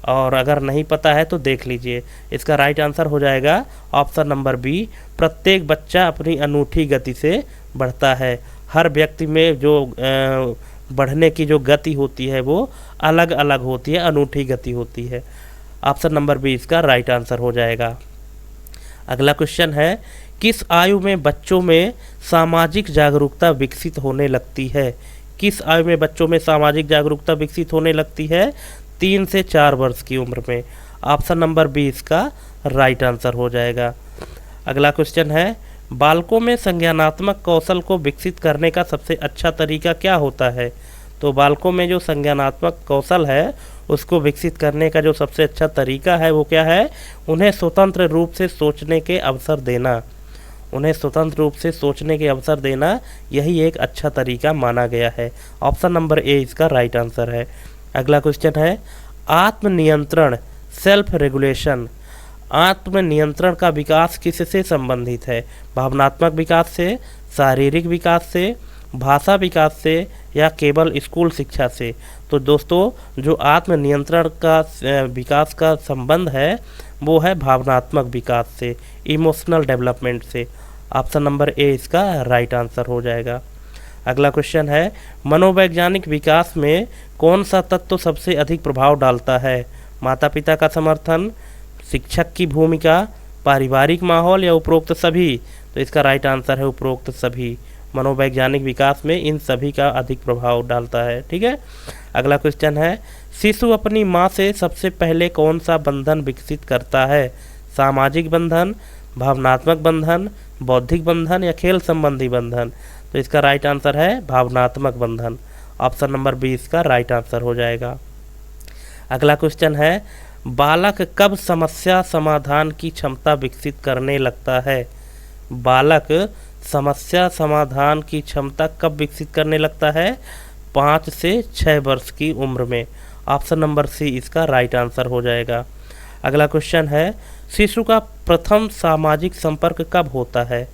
और अगर नहीं पता है तो देख लीजिए। इसका राइट आंसर हो जाएगा ऑप्शन नंबर बी, प्रत्येक बच्चा अपनी अनूठी गति से बढ़ता है। हर व्यक्ति में जो बढ़ने की जो गति होती है वो अलग अलग होती है, अनूठी गति होती है। ऑप्शन नंबर बी इसका राइट आंसर हो जाएगा। अगला क्वेश्चन है किस आयु में बच्चों में सामाजिक जागरूकता विकसित होने लगती है? किस आयु में बच्चों में सामाजिक जागरूकता विकसित होने लगती है? 3 से 4 वर्ष की उम्र में। ऑप्शन नंबर बी इसका राइट आंसर हो जाएगा। अगला क्वेश्चन है बालकों में संज्ञानात्मक कौशल को विकसित करने का सबसे अच्छा तरीका क्या होता है? तो बालकों में जो संज्ञानात्मक कौशल है उसको विकसित करने का जो सबसे अच्छा तरीका है वो क्या है? उन्हें स्वतंत्र रूप से सोचने के अवसर देना। उन्हें स्वतंत्र रूप से सोचने के अवसर देना, यही एक अच्छा तरीका माना गया है। ऑप्शन नंबर ए इसका राइट आंसर है। अगला क्वेश्चन है, आत्मनियंत्रण सेल्फ रेगुलेशन, आत्मनियंत्रण का विकास किससे संबंधित है? भावनात्मक विकास से, शारीरिक विकास से, भाषा विकास से या केवल स्कूल शिक्षा से? तो दोस्तों जो आत्मनियंत्रण का विकास का संबंध है वो है भावनात्मक विकास से, इमोशनल डेवलपमेंट से। ऑप्शन नंबर ए इसका राइट आंसर हो जाएगा। अगला क्वेश्चन है, मनोवैज्ञानिक विकास में कौन सा तत्व सबसे अधिक प्रभाव डालता है? माता पिता का समर्थन, शिक्षक की भूमिका, पारिवारिक माहौल या उपरोक्त सभी? तो इसका राइट आंसर है उपरोक्त सभी। मनोवैज्ञानिक विकास में इन सभी का अधिक प्रभाव डालता है। ठीक है। अगला क्वेश्चन है, शिशु अपनी माँ से सबसे पहले कौन सा बंधन विकसित करता है? सामाजिक बंधन, भावनात्मक बंधन, बौद्धिक बंधन या खेल संबंधी बंधन? तो इसका राइट आंसर है भावनात्मक बंधन। ऑप्शन नंबर बी इसका राइट आंसर हो जाएगा। अगला क्वेश्चन है, बालक कब समस्या समाधान की क्षमता विकसित करने लगता है? बालक समस्या समाधान की क्षमता कब विकसित करने लगता है? 5 से 6 वर्ष की उम्र में। ऑप्शन नंबर सी इसका राइट आंसर हो जाएगा। अगला क्वेश्चन है, शिशु का प्रथम सामाजिक संपर्क कब होता है?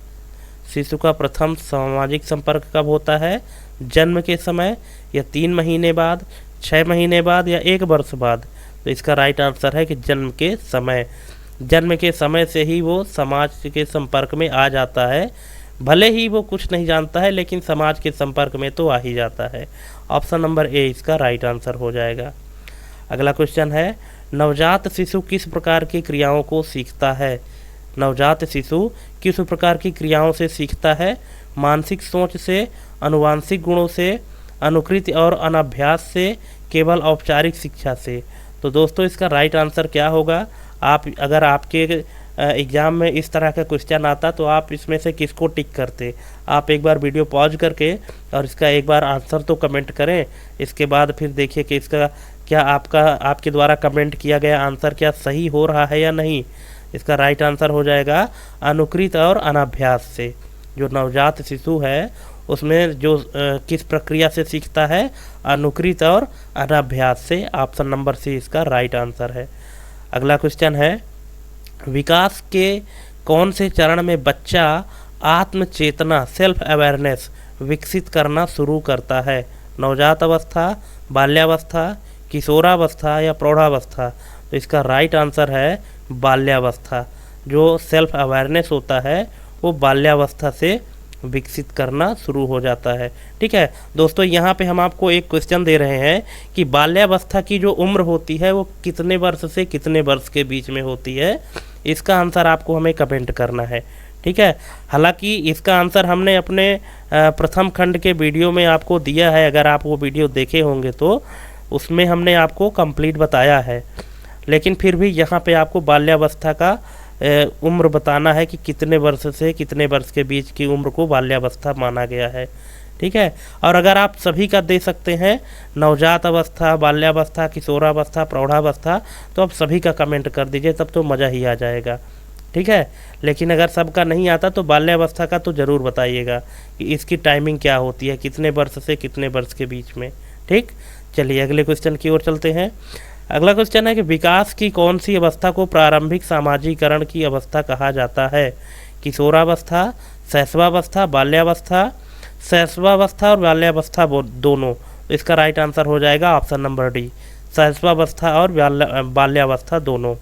शिशु का प्रथम सामाजिक संपर्क कब होता है? जन्म के समय या 3 महीने बाद, 6 महीने बाद या 1 वर्ष बाद? तो इसका राइट आंसर है कि जन्म के समय। जन्म के समय से ही वो समाज के संपर्क में आ जाता है, भले ही वो कुछ नहीं जानता है लेकिन समाज के संपर्क में तो आ ही जाता है। ऑप्शन नंबर ए इसका राइट आंसर हो जाएगा। अगला क्वेश्चन है, नवजात शिशु किस प्रकार की क्रियाओं को सीखता है? नवजात शिशु किस प्रकार की क्रियाओं से सीखता है? मानसिक सोच से, अनुवांशिक गुणों से, अनुकृति और अनाभ्यास से, केवल औपचारिक शिक्षा से? तो दोस्तों इसका राइट आंसर क्या होगा? आप अगर आपके एग्ज़ाम में इस तरह का क्वेश्चन आता तो आप इसमें से किसको टिक करते? आप एक बार वीडियो पॉज करके और इसका एक बार आंसर तो कमेंट करें, इसके बाद फिर देखिए कि इसका क्या आपके द्वारा कमेंट किया गया आंसर क्या सही हो रहा है या नहीं। इसका राइट आंसर हो जाएगा अनुकृत और अनाभ्यास से। जो नवजात शिशु है उसमें जो किस प्रक्रिया से सीखता है? अनुकृत और अनाभ्यास से। ऑप्शन नंबर सी इसका राइट आंसर है। अगला क्वेश्चन है, विकास के कौन से चरण में बच्चा आत्मचेतना सेल्फ अवेयरनेस विकसित करना शुरू करता है? नवजात अवस्था, बाल्यावस्था, किशोरावस्था या प्रौढ़ावस्था? तो इसका राइट आंसर है बाल्यावस्था। जो सेल्फ अवेयरनेस होता है वो बाल्यावस्था से विकसित करना शुरू हो जाता है। ठीक है दोस्तों, यहाँ पे हम आपको एक क्वेश्चन दे रहे हैं कि बाल्यावस्था की जो उम्र होती है वो कितने वर्ष से कितने वर्ष के बीच में होती है? इसका आंसर आपको हमें कमेंट करना है। ठीक है, हालांकि इसका आंसर हमने अपने प्रथम खंड के वीडियो में आपको दिया है, अगर आप वो वीडियो देखे होंगे तो उसमें हमने आपको कंप्लीट बताया है, लेकिन फिर भी यहाँ पे आपको बाल्यावस्था का उम्र बताना है कि कितने वर्ष से कितने वर्ष के बीच की उम्र को बाल्यावस्था माना गया है। ठीक है, और अगर आप सभी का दे सकते हैं, नवजात अवस्था, बाल्यावस्था, किशोरावस्था, प्रौढ़ावस्था, तो आप सभी का कमेंट कर दीजिए, तब तो मज़ा ही आ जाएगा। ठीक है, लेकिन अगर सबका नहीं आता तो बाल्यावस्था का तो ज़रूर बताइएगा कि इसकी टाइमिंग क्या होती है, कितने वर्ष से कितने वर्ष के बीच में। ठीक, चलिए अगले क्वेश्चन की ओर चलते हैं। अगला क्वेश्चन है कि विकास की कौन सी अवस्था को प्रारंभिक सामाजिकरण की अवस्था कहा जाता है? किशोरावस्था, शैशवावस्था, बाल्यावस्था? शैशवावस्था और बाल्यावस्था दोनों। तो इसका राइट आंसर हो जाएगा ऑप्शन नंबर डी, शैशवावस्था और बाल्यावस्था दोनों।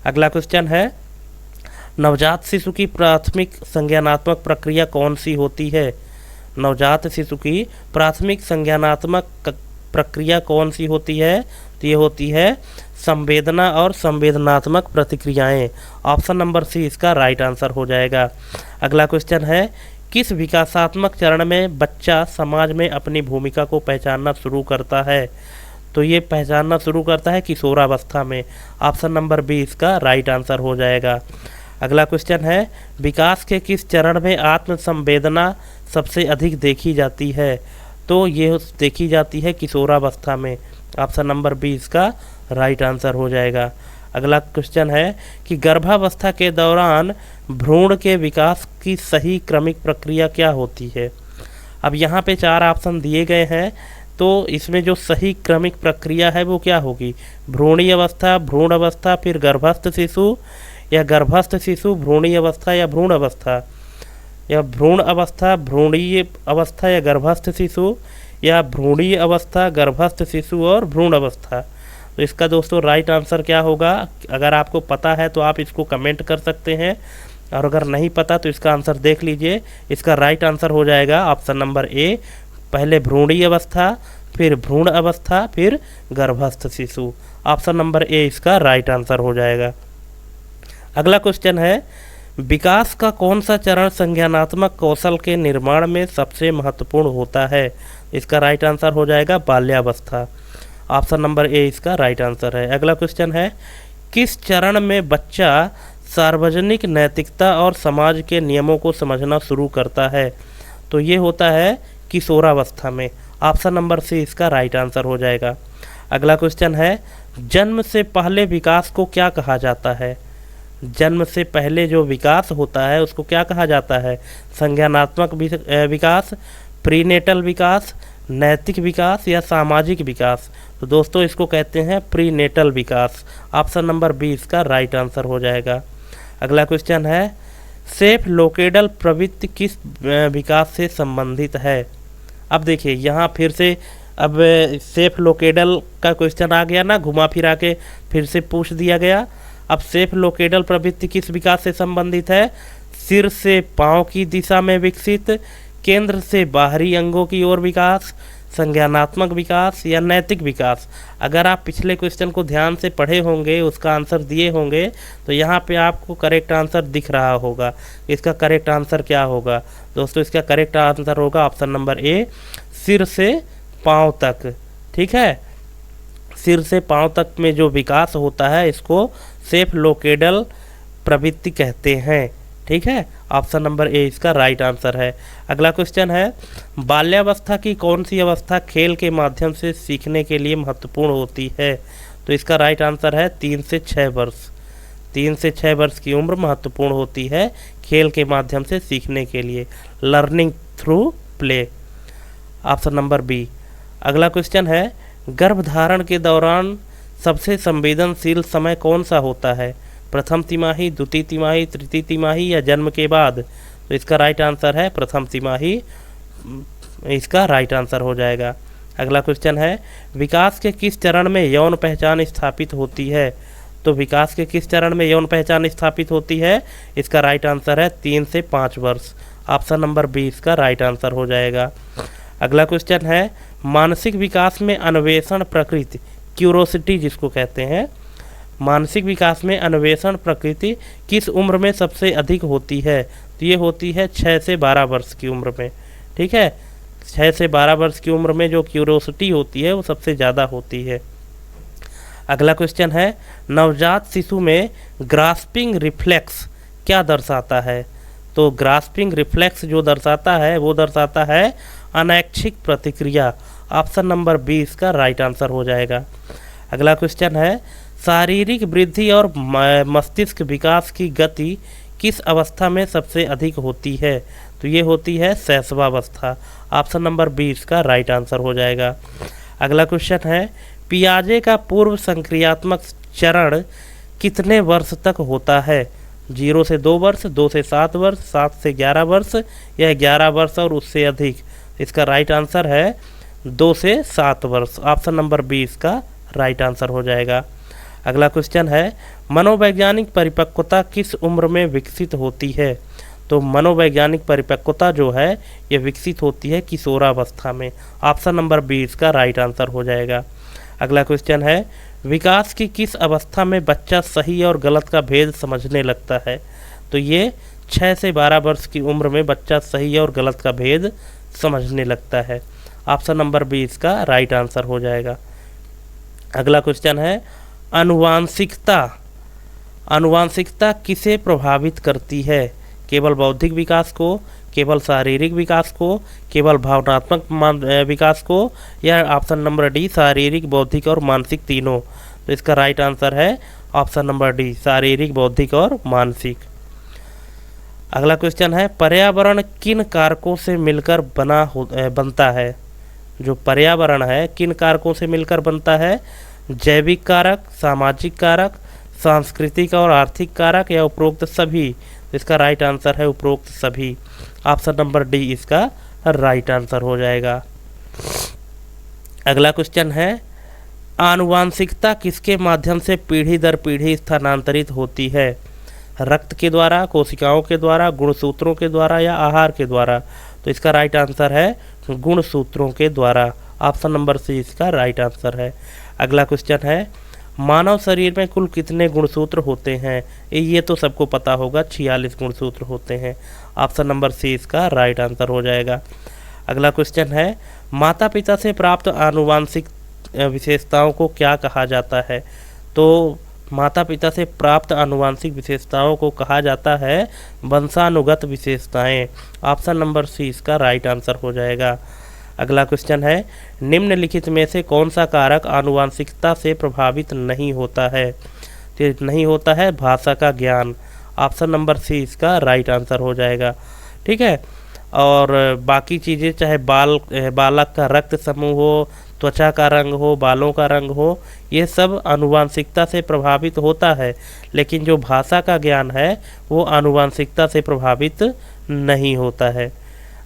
अगला क्वेश्चन है, नवजात शिशु की प्राथमिक संज्ञानात्मक प्रक्रिया कौन सी होती है? नवजात शिशु की प्राथमिक संज्ञानात्मक प्रक्रिया कौन सी होती है? तो ये होती है संवेदना और संवेदनात्मक प्रतिक्रियाएं। ऑप्शन नंबर सी इसका राइट आंसर हो जाएगा। अगला क्वेश्चन है, किस विकासात्मक चरण में बच्चा समाज में अपनी भूमिका को पहचानना शुरू करता है? तो ये पहचानना शुरू करता है किशोरावस्था में। ऑप्शन नंबर बी इसका राइट आंसर हो जाएगा। अगला क्वेश्चन है, विकास के किस चरण में आत्म संवेदना सबसे अधिक देखी जाती है? तो ये देखी जाती है किशोरावस्था में। ऑप्शन नंबर बी इसका राइट आंसर हो जाएगा। अगला क्वेश्चन है कि गर्भावस्था के दौरान भ्रूण के विकास की सही क्रमिक प्रक्रिया क्या होती है। अब यहाँ पे 4 ऑप्शन दिए गए हैं, तो इसमें जो सही क्रमिक प्रक्रिया है वो क्या होगी, भ्रूणीय अवस्था, भ्रूण अवस्था, फिर गर्भस्थ शिशु, या गर्भस्थ शिशु, भ्रूणीय अवस्था या भ्रूण अवस्था, या भ्रूण अवस्था, भ्रूणीय अवस्था या गर्भस्थ शिशु, या भ्रूणीय अवस्था, गर्भस्थ शिशु और भ्रूण अवस्था। तो इसका दोस्तों राइट आंसर क्या होगा, अगर आपको पता है तो आप इसको कमेंट कर सकते हैं, और अगर नहीं पता तो इसका आंसर देख लीजिए। इसका राइट आंसर हो जाएगा ऑप्शन नंबर ए, पहले भ्रूणीय अवस्था, फिर भ्रूण अवस्था, फिर गर्भस्थ शिशु। ऑप्शन नंबर ए इसका राइट आंसर हो जाएगा। अगला क्वेश्चन है, विकास का कौन सा चरण संज्ञानात्मक कौशल के निर्माण में सबसे महत्वपूर्ण होता है। इसका राइट आंसर हो जाएगा बाल्यावस्था। ऑप्शन नंबर ए इसका राइट आंसर है। अगला क्वेश्चन है, किस चरण में बच्चा सार्वजनिक नैतिकता और समाज के नियमों को समझना शुरू करता है। तो ये होता है किशोरावस्था में। ऑप्शन नंबर सी इसका राइट आंसर हो जाएगा। अगला क्वेश्चन है, जन्म से पहले विकास को क्या कहा जाता है। जन्म से पहले जो विकास होता है उसको क्या कहा जाता है, संज्ञानात्मक विकास, प्रीनेटल विकास, नैतिक विकास या सामाजिक विकास। तो दोस्तों इसको कहते हैं प्रीनेटल विकास। ऑप्शन नंबर बी इसका राइट आंसर हो जाएगा। अगला क्वेश्चन है, सेफ लोकेडल प्रवृत्ति किस विकास से संबंधित है। अब देखिए यहाँ फिर से अब सेफ लोकेडल का क्वेश्चन आ गया ना, घुमा फिरा के फिर से पूछ दिया गया। अब सेफ लोकेडल प्रवृत्ति किस विकास से संबंधित है, सिर से पाँव की दिशा में विकसित, केंद्र से बाहरी अंगों की ओर विकास, संज्ञानात्मक विकास या नैतिक विकास। अगर आप पिछले क्वेश्चन को ध्यान से पढ़े होंगे, उसका आंसर दिए होंगे, तो यहाँ पे आपको करेक्ट आंसर दिख रहा होगा। इसका करेक्ट आंसर क्या होगा दोस्तों, इसका करेक्ट आंसर होगा ऑप्शन नंबर ए, सिर से पाँव तक। ठीक है, सिर से पाँव तक में जो विकास होता है इसको सेफ लोकेडल प्रवृत्ति कहते हैं। ठीक है, ऑप्शन नंबर ए इसका राइट आंसर है। अगला क्वेश्चन है, बाल्यावस्था की कौन सी अवस्था खेल के माध्यम से सीखने के लिए महत्वपूर्ण होती है। तो इसका राइट आंसर है 3 से 6 वर्ष। 3 से 6 वर्ष की उम्र महत्वपूर्ण होती है खेल के माध्यम से सीखने के लिए, learning through play. Option number B. अगला क्वेश्चन है, गर्भधारण के दौरान सबसे संवेदनशील समय कौन सा होता है, प्रथम तिमाही, द्वितीय तिमाही, तृतीय तिमाही या जन्म के बाद। तो इसका राइट आंसर है प्रथम तिमाही, इसका राइट आंसर हो जाएगा। अगला क्वेश्चन है, विकास के किस चरण में यौन पहचान स्थापित होती है। तो विकास के किस चरण में यौन पहचान स्थापित होती है, इसका राइट आंसर है 3 से 5 वर्ष। ऑप्शन नंबर बी इसका राइट आंसर हो जाएगा। अगला क्वेश्चन है, मानसिक विकास में अन्वेषण प्रकृति, क्यूरोसिटी जिसको कहते हैं, मानसिक विकास में अन्वेषण प्रकृति किस उम्र में सबसे अधिक होती है। तो ये होती है 6 से 12 वर्ष की उम्र में। ठीक है, 6 से 12 वर्ष की उम्र में जो क्यूरोसिटी होती है वो सबसे ज़्यादा होती है। अगला क्वेश्चन है, नवजात शिशु में ग्रास्पिंग रिफ्लेक्स क्या दर्शाता है। तो ग्रास्पिंग रिफ्लेक्स जो दर्शाता है वो दर्शाता है अनैच्छिक प्रतिक्रिया। ऑप्शन नंबर बी इसका राइट आंसर हो जाएगा। अगला क्वेश्चन है, शारीरिक वृद्धि और मस्तिष्क विकास की गति किस अवस्था में सबसे अधिक होती है। तो ये होती है शैशवावस्था। ऑप्शन नंबर बी इसका राइट आंसर हो जाएगा। अगला क्वेश्चन है, पियाजे का पूर्व संक्रियात्मक चरण कितने वर्ष तक होता है। 0 से 2 वर्ष, 2 से 7 वर्ष, 7 से 11 वर्ष या 11 वर्ष और उससे अधिक। इसका राइट आंसर है 2 से 7 वर्ष। ऑप्शन नंबर बी इसका राइट आंसर हो जाएगा। अगला क्वेश्चन है, मनोवैज्ञानिक परिपक्वता किस उम्र में विकसित होती है। तो मनोवैज्ञानिक परिपक्वता जो है ये विकसित होती है किशोरावस्था में। ऑप्शन नंबर बी इसका राइट आंसर हो जाएगा। अगला क्वेश्चन है, विकास की किस अवस्था में बच्चा सही और गलत का भेद समझने लगता है। तो ये 6 से 12 वर्ष की उम्र में बच्चा सही और गलत का भेद समझने लगता है। ऑप्शन नंबर बी इसका राइट आंसर हो जाएगा। अगला क्वेश्चन है, आनुवांशिकता, आनुवांशिकता किसे प्रभावित करती है। केवल बौद्धिक विकास को, केवल शारीरिक विकास को, केवल भावनात्मक विकास को, या ऑप्शन नंबर डी शारीरिक, बौद्धिक और मानसिक तीनों। तो इसका राइट आंसर है ऑप्शन नंबर डी शारीरिक, बौद्धिक और मानसिक। अगला क्वेश्चन है पर्यावरण किन कारकों से मिलकर बनता है। जो पर्यावरण है किन कारकों से मिलकर बनता है? जैविक कारक, सामाजिक कारक, सांस्कृतिक और आर्थिक कारक, या उपरोक्त सभी। इसका राइट आंसर है उपरोक्त सभी। ऑप्शन नंबर डी इसका राइट आंसर हो जाएगा। अगला क्वेश्चन है आनुवांशिकता किसके माध्यम से पीढ़ी दर पीढ़ी स्थानांतरित होती है? रक्त के द्वारा, कोशिकाओं के द्वारा, गुणसूत्रों के द्वारा, या आहार के द्वारा। तो इसका राइट आंसर है गुणसूत्रों के द्वारा। ऑप्शन नंबर सी इसका राइट आंसर है। अगला क्वेश्चन है मानव शरीर में कुल कितने गुणसूत्र होते हैं? ये तो सबको पता होगा, 46 गुणसूत्र होते हैं। ऑप्शन नंबर सी इसका राइट आंसर हो जाएगा। अगला क्वेश्चन है माता पिता से प्राप्त आनुवांशिक विशेषताओं को क्या कहा जाता है? तो माता पिता से प्राप्त आनुवांशिक विशेषताओं को कहा जाता है वंशानुगत विशेषताएं। ऑप्शन नंबर सी इसका राइट आंसर हो जाएगा। अगला क्वेश्चन है निम्नलिखित में से कौन सा कारक आनुवांशिकता से प्रभावित नहीं होता है? तो नहीं होता है भाषा का ज्ञान। ऑप्शन नंबर सी इसका राइट आंसर हो जाएगा। ठीक है, और बाकी चीज़ें चाहे बालक का रक्त समूह हो, त्वचा का रंग हो, बालों का रंग हो, ये सब आनुवांशिकता से प्रभावित होता है, लेकिन जो भाषा का ज्ञान है वो आनुवांशिकता से प्रभावित नहीं होता है।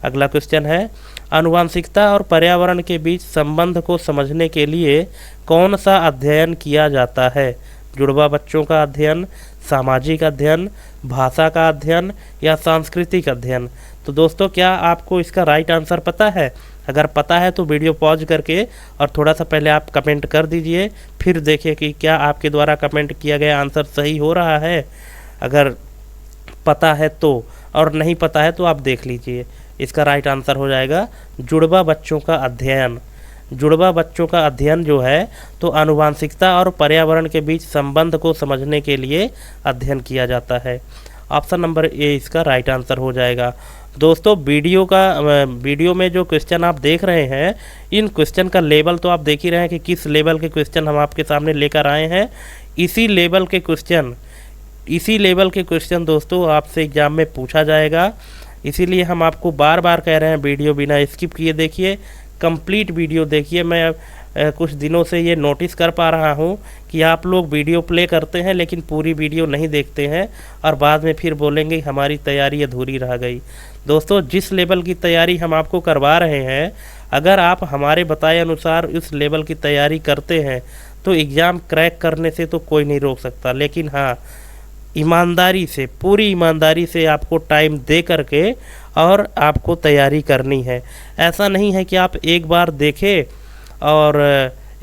अगला क्वेश्चन है आनुवांशिकता और पर्यावरण के बीच संबंध को समझने के लिए कौन सा अध्ययन किया जाता है? जुड़वा बच्चों का अध्ययन, सामाजिक अध्ययन, भाषा का अध्ययन, या सांस्कृतिक अध्ययन। तो दोस्तों क्या आपको इसका राइट आंसर पता है? अगर पता है तो वीडियो पॉज करके और थोड़ा सा पहले आप कमेंट कर दीजिए, फिर देखिए कि क्या आपके द्वारा कमेंट किया गया आंसर सही हो रहा है। अगर पता है तो, और नहीं पता है तो आप देख लीजिए। इसका राइट आंसर हो जाएगा जुड़वा बच्चों का अध्ययन। जुड़वा बच्चों का अध्ययन जो है तो आनुवांशिकता और पर्यावरण के बीच संबंध को समझने के लिए अध्ययन किया जाता है। ऑप्शन नंबर ए इसका राइट आंसर हो जाएगा। दोस्तों वीडियो में जो क्वेश्चन आप देख रहे हैं, इन क्वेश्चन का लेवल तो आप देख ही रहे हैं कि किस लेवल के क्वेश्चन हम आपके सामने लेकर आए हैं। इसी लेवल के क्वेश्चन दोस्तों आपसे एग्जाम में पूछा जाएगा। इसीलिए हम आपको बार बार कह रहे हैं वीडियो बिना स्किप किए देखिए, कंप्लीट वीडियो देखिए। मैं कुछ दिनों से ये नोटिस कर पा रहा हूँ कि आप लोग वीडियो प्ले करते हैं लेकिन पूरी वीडियो नहीं देखते हैं, और बाद में फिर बोलेंगे हमारी तैयारी अधूरी रह गई। दोस्तों जिस लेवल की तैयारी हम आपको करवा रहे हैं, अगर आप हमारे बताए अनुसार उस लेवल की तैयारी करते हैं तो एग्ज़ाम क्रैक करने से तो कोई नहीं रोक सकता। लेकिन हाँ, ईमानदारी से, पूरी ईमानदारी से आपको टाइम दे करके और आपको तैयारी करनी है। ऐसा नहीं है कि आप एक बार देखें और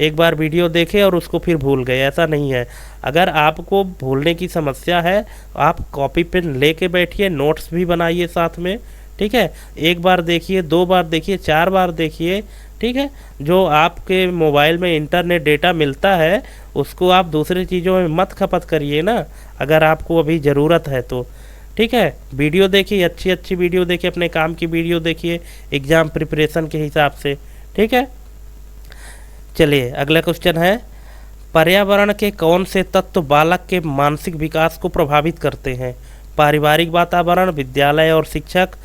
एक बार वीडियो देखें और उसको फिर भूल गए, ऐसा नहीं है। अगर आपको भूलने की समस्या है, आप कॉपी पेन लेके बैठिए, नोट्स भी बनाइए साथ में। ठीक है, एक बार देखिए, 2 बार देखिए, 4 बार देखिए। ठीक है, जो आपके मोबाइल में इंटरनेट डेटा मिलता है उसको आप दूसरी चीज़ों में मत खपत करिए ना, अगर आपको अभी ज़रूरत है तो। ठीक है, वीडियो देखिए, अच्छी अच्छी वीडियो देखिए, अपने काम की वीडियो देखिए एग्ज़ाम प्रिपरेशन के हिसाब से। ठीक है, चलिए अगला क्वेश्चन है पर्यावरण के कौन से तत्व बालक के मानसिक विकास को प्रभावित करते हैं? पारिवारिक वातावरण, विद्यालय और शिक्षक,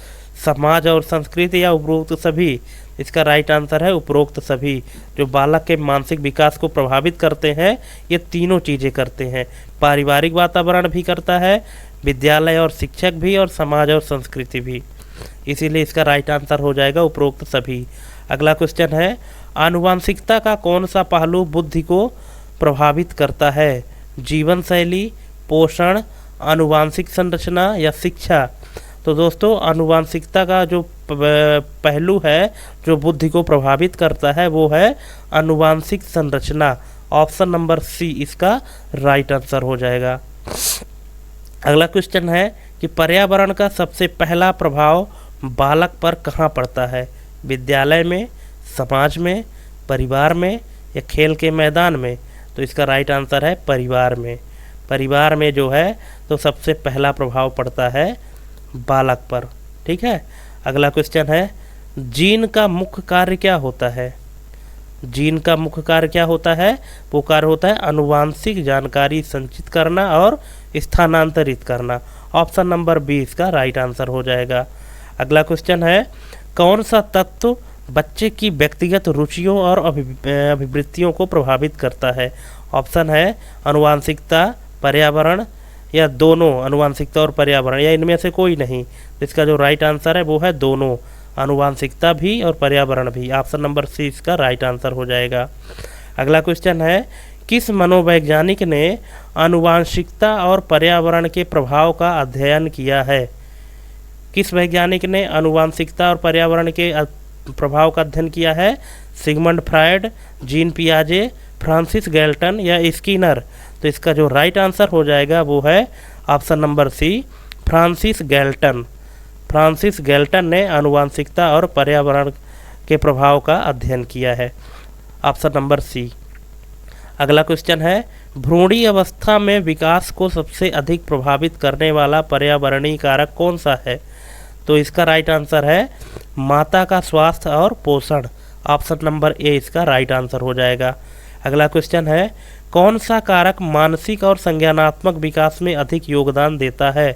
समाज और संस्कृति, या उपरोक्त सभी। इसका राइट आंसर है उपरोक्त सभी। जो बालक के मानसिक विकास को प्रभावित करते हैं ये तीनों चीज़ें करते हैं। पारिवारिक वातावरण भी करता है, विद्यालय और शिक्षक भी, और समाज और संस्कृति भी। इसीलिए इसका राइट आंसर हो जाएगा उपरोक्त सभी। अगला क्वेश्चन है आनुवांशिकता का कौन सा पहलू बुद्धि को प्रभावित करता है? जीवन शैली, पोषण, आनुवांशिक संरचना, या शिक्षा। तो दोस्तों आनुवांशिकता का जो पहलू है जो बुद्धि को प्रभावित करता है वो है आनुवांशिक संरचना। ऑप्शन नंबर सी इसका राइट आंसर हो जाएगा। अगला क्वेश्चन है कि पर्यावरण का सबसे पहला प्रभाव बालक पर कहाँ पड़ता है? विद्यालय में, समाज में, परिवार में, या खेल के मैदान में। तो इसका राइट आंसर है परिवार में। परिवार में जो है तो सबसे पहला प्रभाव पड़ता है बालक पर। ठीक है, अगला क्वेश्चन है, जीन का मुख्य कार्य क्या होता है? जीन का मुख्य कार्य क्या होता है? वो कार्य होता है आनुवांशिक जानकारी संचित करना और स्थानांतरित करना। ऑप्शन नंबर बी इसका राइट आंसर हो जाएगा। अगला क्वेश्चन है, कौन सा तत्व बच्चे की व्यक्तिगत रुचियों और अभिवृत्तियों को प्रभावित करता है? ऑप्शन है आनुवांशिकता, पर्यावरण या दोनों, आनुवांशिकता और पर्यावरण, या इनमें से कोई नहीं। इसका जो राइट आंसर है वो है दोनों, आनुवांशिकता भी और पर्यावरण भी। ऑप्शन नंबर सी इसका राइट आंसर हो जाएगा। अगला क्वेश्चन है, किस मनोवैज्ञानिक ने आनुवांशिकता और पर्यावरण के प्रभाव का अध्ययन किया है? किस वैज्ञानिक ने आनुवांशिकता और पर्यावरण के प्रभाव का अध्ययन किया है? सिगमंड फ्रायड, जीन पियाजे, फ्रांसिस गैल्टन या स्किनर? तो इसका जो राइट आंसर हो जाएगा वो है option number C, Francis Galton. Francis Galton ने आनुवांशिकता और पर्यावरण के प्रभाव का अध्ययन किया है। Option number C. अगला क्वेश्चन है, भ्रूणी अवस्था में विकास को सबसे अधिक प्रभावित करने वाला पर्यावरणीय कारक कौन सा है? तो इसका राइट आंसर है माता का स्वास्थ्य और पोषण। ऑप्शन नंबर ए इसका राइट आंसर हो जाएगा। अगला क्वेश्चन है, कौन सा कारक मानसिक और संज्ञानात्मक विकास में अधिक योगदान देता है?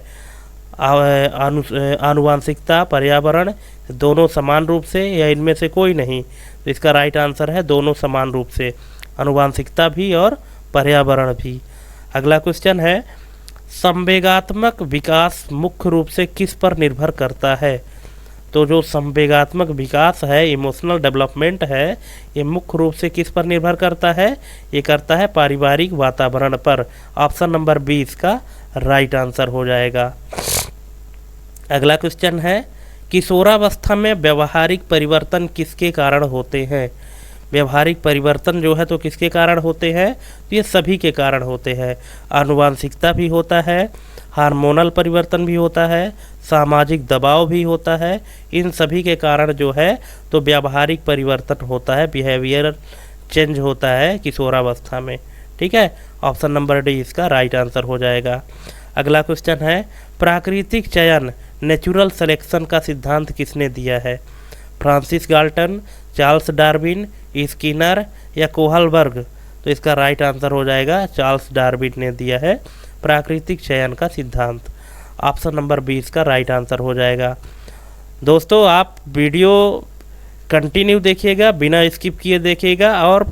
आनुवांशिकता, पर्यावरण, दोनों समान रूप से या इनमें से कोई नहीं? तो इसका राइट आंसर है दोनों समान रूप से, आनुवांशिकता भी और पर्यावरण भी। अगला क्वेश्चन है, संवेगात्मक विकास मुख्य रूप से किस पर निर्भर करता है? तो जो संवेगात्मक विकास है, इमोशनल डेवलपमेंट है, ये मुख्य रूप से किस पर निर्भर करता है? ये करता है पारिवारिक वातावरण पर। ऑप्शन नंबर बी इसका राइट आंसर हो जाएगा। अगला क्वेश्चन है, किशोरावस्था में व्यवहारिक परिवर्तन किसके कारण होते हैं? व्यवहारिक परिवर्तन जो है तो किसके कारण होते हैं? तो ये सभी के कारण होते हैं। आनुवांशिकता भी होता है, हार्मोनल परिवर्तन भी होता है, सामाजिक दबाव भी होता है। इन सभी के कारण जो है तो व्यावहारिक परिवर्तन होता है, बिहेवियर चेंज होता है किशोरावस्था में। ठीक है, ऑप्शन नंबर डी इसका राइट आंसर हो जाएगा। अगला क्वेश्चन है, प्राकृतिक चयन, नेचुरल सिलेक्शन का सिद्धांत किसने दिया है? Francis Galton, Charles Darwin, Skinner या कोहलबर्ग? तो इसका राइट आंसर हो जाएगा चार्ल्स डार्विन ने दिया है प्राकृतिक चयन का सिद्धांत। ऑप्शन नंबर बी इसका राइट आंसर हो जाएगा। दोस्तों, आप वीडियो कंटिन्यू देखिएगा, बिना स्किप किए देखिएगा, और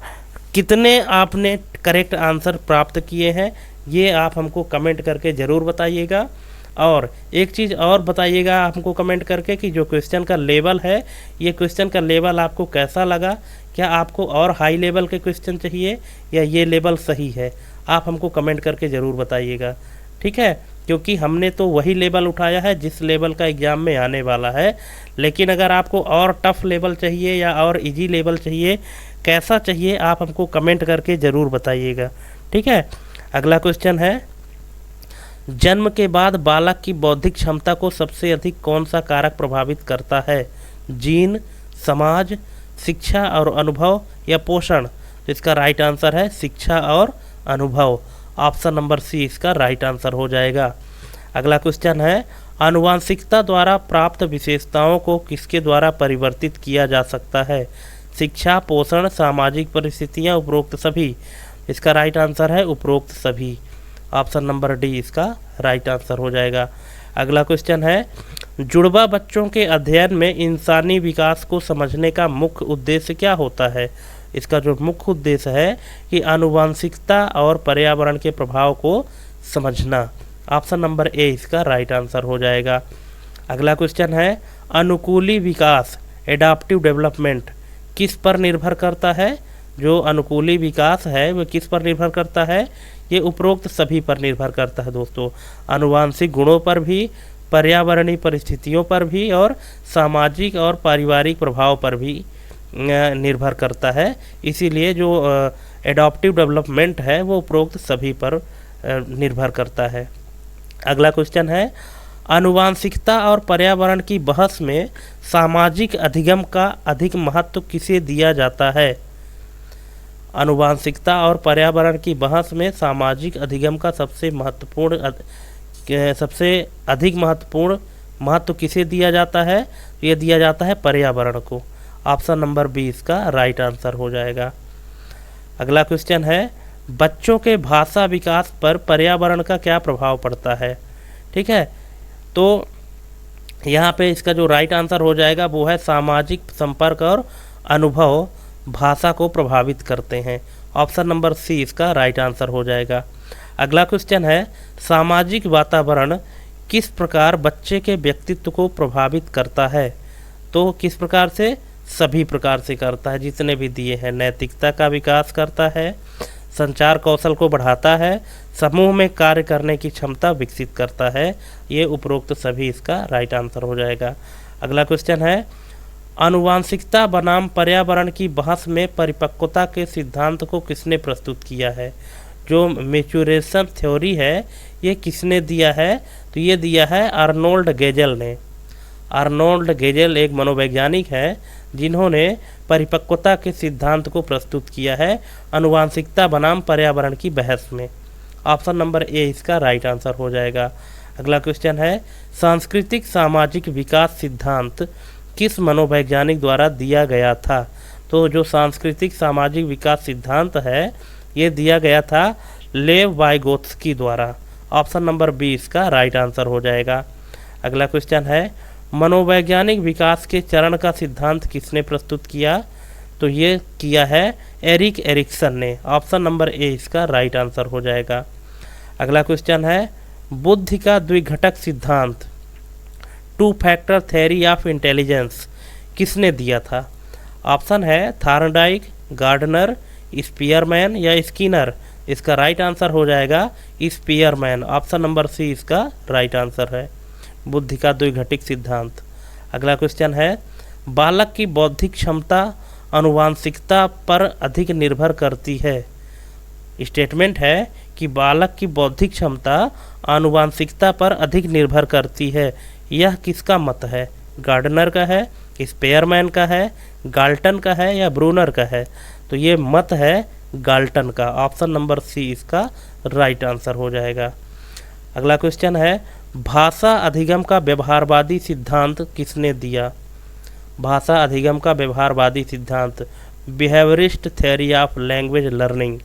कितने आपने करेक्ट आंसर प्राप्त किए हैं ये आप हमको कमेंट करके ज़रूर बताइएगा। और एक चीज़ और बताइएगा हमको कमेंट करके कि जो क्वेश्चन का लेवल है, ये क्वेश्चन का लेवल आपको कैसा लगा? क्या आपको और हाई लेवल के क्वेश्चन चाहिए या ये लेवल सही है? आप हमको कमेंट करके ज़रूर बताइएगा, ठीक है? क्योंकि हमने तो वही लेवल उठाया है जिस लेवल का एग्ज़ाम में आने वाला है। लेकिन अगर आपको और टफ़ लेवल चाहिए या और इजी लेवल चाहिए, कैसा चाहिए, आप हमको कमेंट करके ज़रूर बताइएगा, ठीक है? अगला क्वेश्चन है, जन्म के बाद बालक की बौद्धिक क्षमता को सबसे अधिक कौन सा कारक प्रभावित करता है? जीन, समाज, शिक्षा और अनुभव या पोषण? तो इसका राइट आंसर है शिक्षा और अनुभव। ऑप्शन नंबर सी इसका राइट आंसर हो जाएगा। अगला क्वेश्चन है, आनुवांशिकता द्वारा प्राप्त विशेषताओं को किसके द्वारा परिवर्तित किया जा सकता है? शिक्षा, पोषण, सामाजिक परिस्थितियाँ, उपरोक्त सभी? इसका राइट आंसर है उपरोक्त सभी। ऑप्शन नंबर डी इसका राइट आंसर हो जाएगा। अगला क्वेश्चन है, जुड़वा बच्चों के अध्ययन में इंसानी विकास को समझने का मुख्य उद्देश्य क्या होता है? इसका जो मुख्य उद्देश्य है कि आनुवांशिकता और पर्यावरण के प्रभाव को समझना। ऑप्शन नंबर ए इसका राइट आंसर हो जाएगा। अगला क्वेश्चन है, अनुकूली विकास, एडाप्टिव डेवलपमेंट किस पर निर्भर करता है? जो अनुकूली विकास है वह किस पर निर्भर करता है? ये उपरोक्त सभी पर निर्भर करता है दोस्तों, आनुवांशिक गुणों पर भी, पर्यावरणीय परिस्थितियों पर भी और सामाजिक और पारिवारिक प्रभाव पर भी निर्भर करता है। इसीलिए जो एडॉप्टिव डेवलपमेंट है वो उपरोक्त सभी पर निर्भर करता है। अगला क्वेश्चन है, आनुवांशिकता और पर्यावरण की बहस में सामाजिक अधिगम का अधिक महत्व किसे दिया जाता है? आनुवांशिकता और पर्यावरण की बहस में सामाजिक अधिगम का सबसे अधिक महत्वपूर्ण महत्व किसे दिया जाता है? ये दिया जाता है पर्यावरण को। ऑप्शन नंबर बी इसका राइट आंसर हो जाएगा। अगला क्वेश्चन है, बच्चों के भाषा विकास पर पर्यावरण का क्या प्रभाव पड़ता है? ठीक है, तो यहाँ पे इसका जो राइट आंसर हो जाएगा वो है सामाजिक संपर्क और अनुभव भाषा को प्रभावित करते हैं। ऑप्शन नंबर सी इसका राइट आंसर हो जाएगा। अगला क्वेश्चन है, सामाजिक वातावरण किस प्रकार बच्चे के व्यक्तित्व को प्रभावित करता है? तो किस प्रकार से? सभी प्रकार से करता है, जितने भी दिए हैं। नैतिकता का विकास करता है, संचार कौशल को बढ़ाता है, समूह में कार्य करने की क्षमता विकसित करता है। ये उपरोक्त सभी इसका राइट आंसर हो जाएगा। अगला क्वेश्चन है, आनुवांशिकता बनाम पर्यावरण की बहस में परिपक्वता के सिद्धांत को किसने प्रस्तुत किया है? जो मैच्योरेशन थ्योरी है ये किसने दिया है? तो ये दिया है आर्नोल्ड गेजल ने। आर्नोल्ड गेजल एक मनोवैज्ञानिक है जिन्होंने परिपक्वता के सिद्धांत को प्रस्तुत किया है आनुवांशिकता बनाम पर्यावरण की बहस में। ऑप्शन नंबर ए इसका राइट आंसर हो जाएगा। अगला क्वेश्चन है, सांस्कृतिक सामाजिक विकास सिद्धांत किस मनोवैज्ञानिक द्वारा दिया गया था? तो जो सांस्कृतिक सामाजिक विकास सिद्धांत है ये दिया गया था लेव वाइगोत्स्की द्वारा। ऑप्शन नंबर बी इसका राइट आंसर हो जाएगा। अगला क्वेश्चन है, मनोवैज्ञानिक विकास के चरण का सिद्धांत किसने प्रस्तुत किया? तो ये किया है एरिक एरिक्सन ने। ऑप्शन नंबर ए इसका राइट आंसर हो जाएगा। अगला क्वेश्चन है, बुद्धि का द्विघटक सिद्धांत two factor theory of intelligence किसने दिया था? ऑप्शन है थॉर्नडाइक, गार्डनर, स्पीयरमैन या स्किनर। इसका राइट आंसर हो जाएगा स्पीयरमैन। ऑप्शन नंबर सी इसका राइट आंसर है, बुद्धि का द्विघटिक सिद्धांत। अगला क्वेश्चन है, बालक की बौद्धिक क्षमता आनुवांशिकता पर अधिक निर्भर करती है। स्टेटमेंट है कि बालक की बौद्धिक क्षमता आनुवांशिकता पर अधिक निर्भर करती है। यह किसका मत है? गार्डनर का है, स्पेयरमैन का है, गाल्टन का है या ब्रूनर का है? तो ये मत है गाल्टन का। ऑप्शन नंबर सी इसका राइट आंसर हो जाएगा। अगला क्वेश्चन है, भाषा अधिगम का व्यवहारवादी सिद्धांत किसने दिया? भाषा अधिगम का व्यवहारवादी सिद्धांत behaviourist theory of language learning,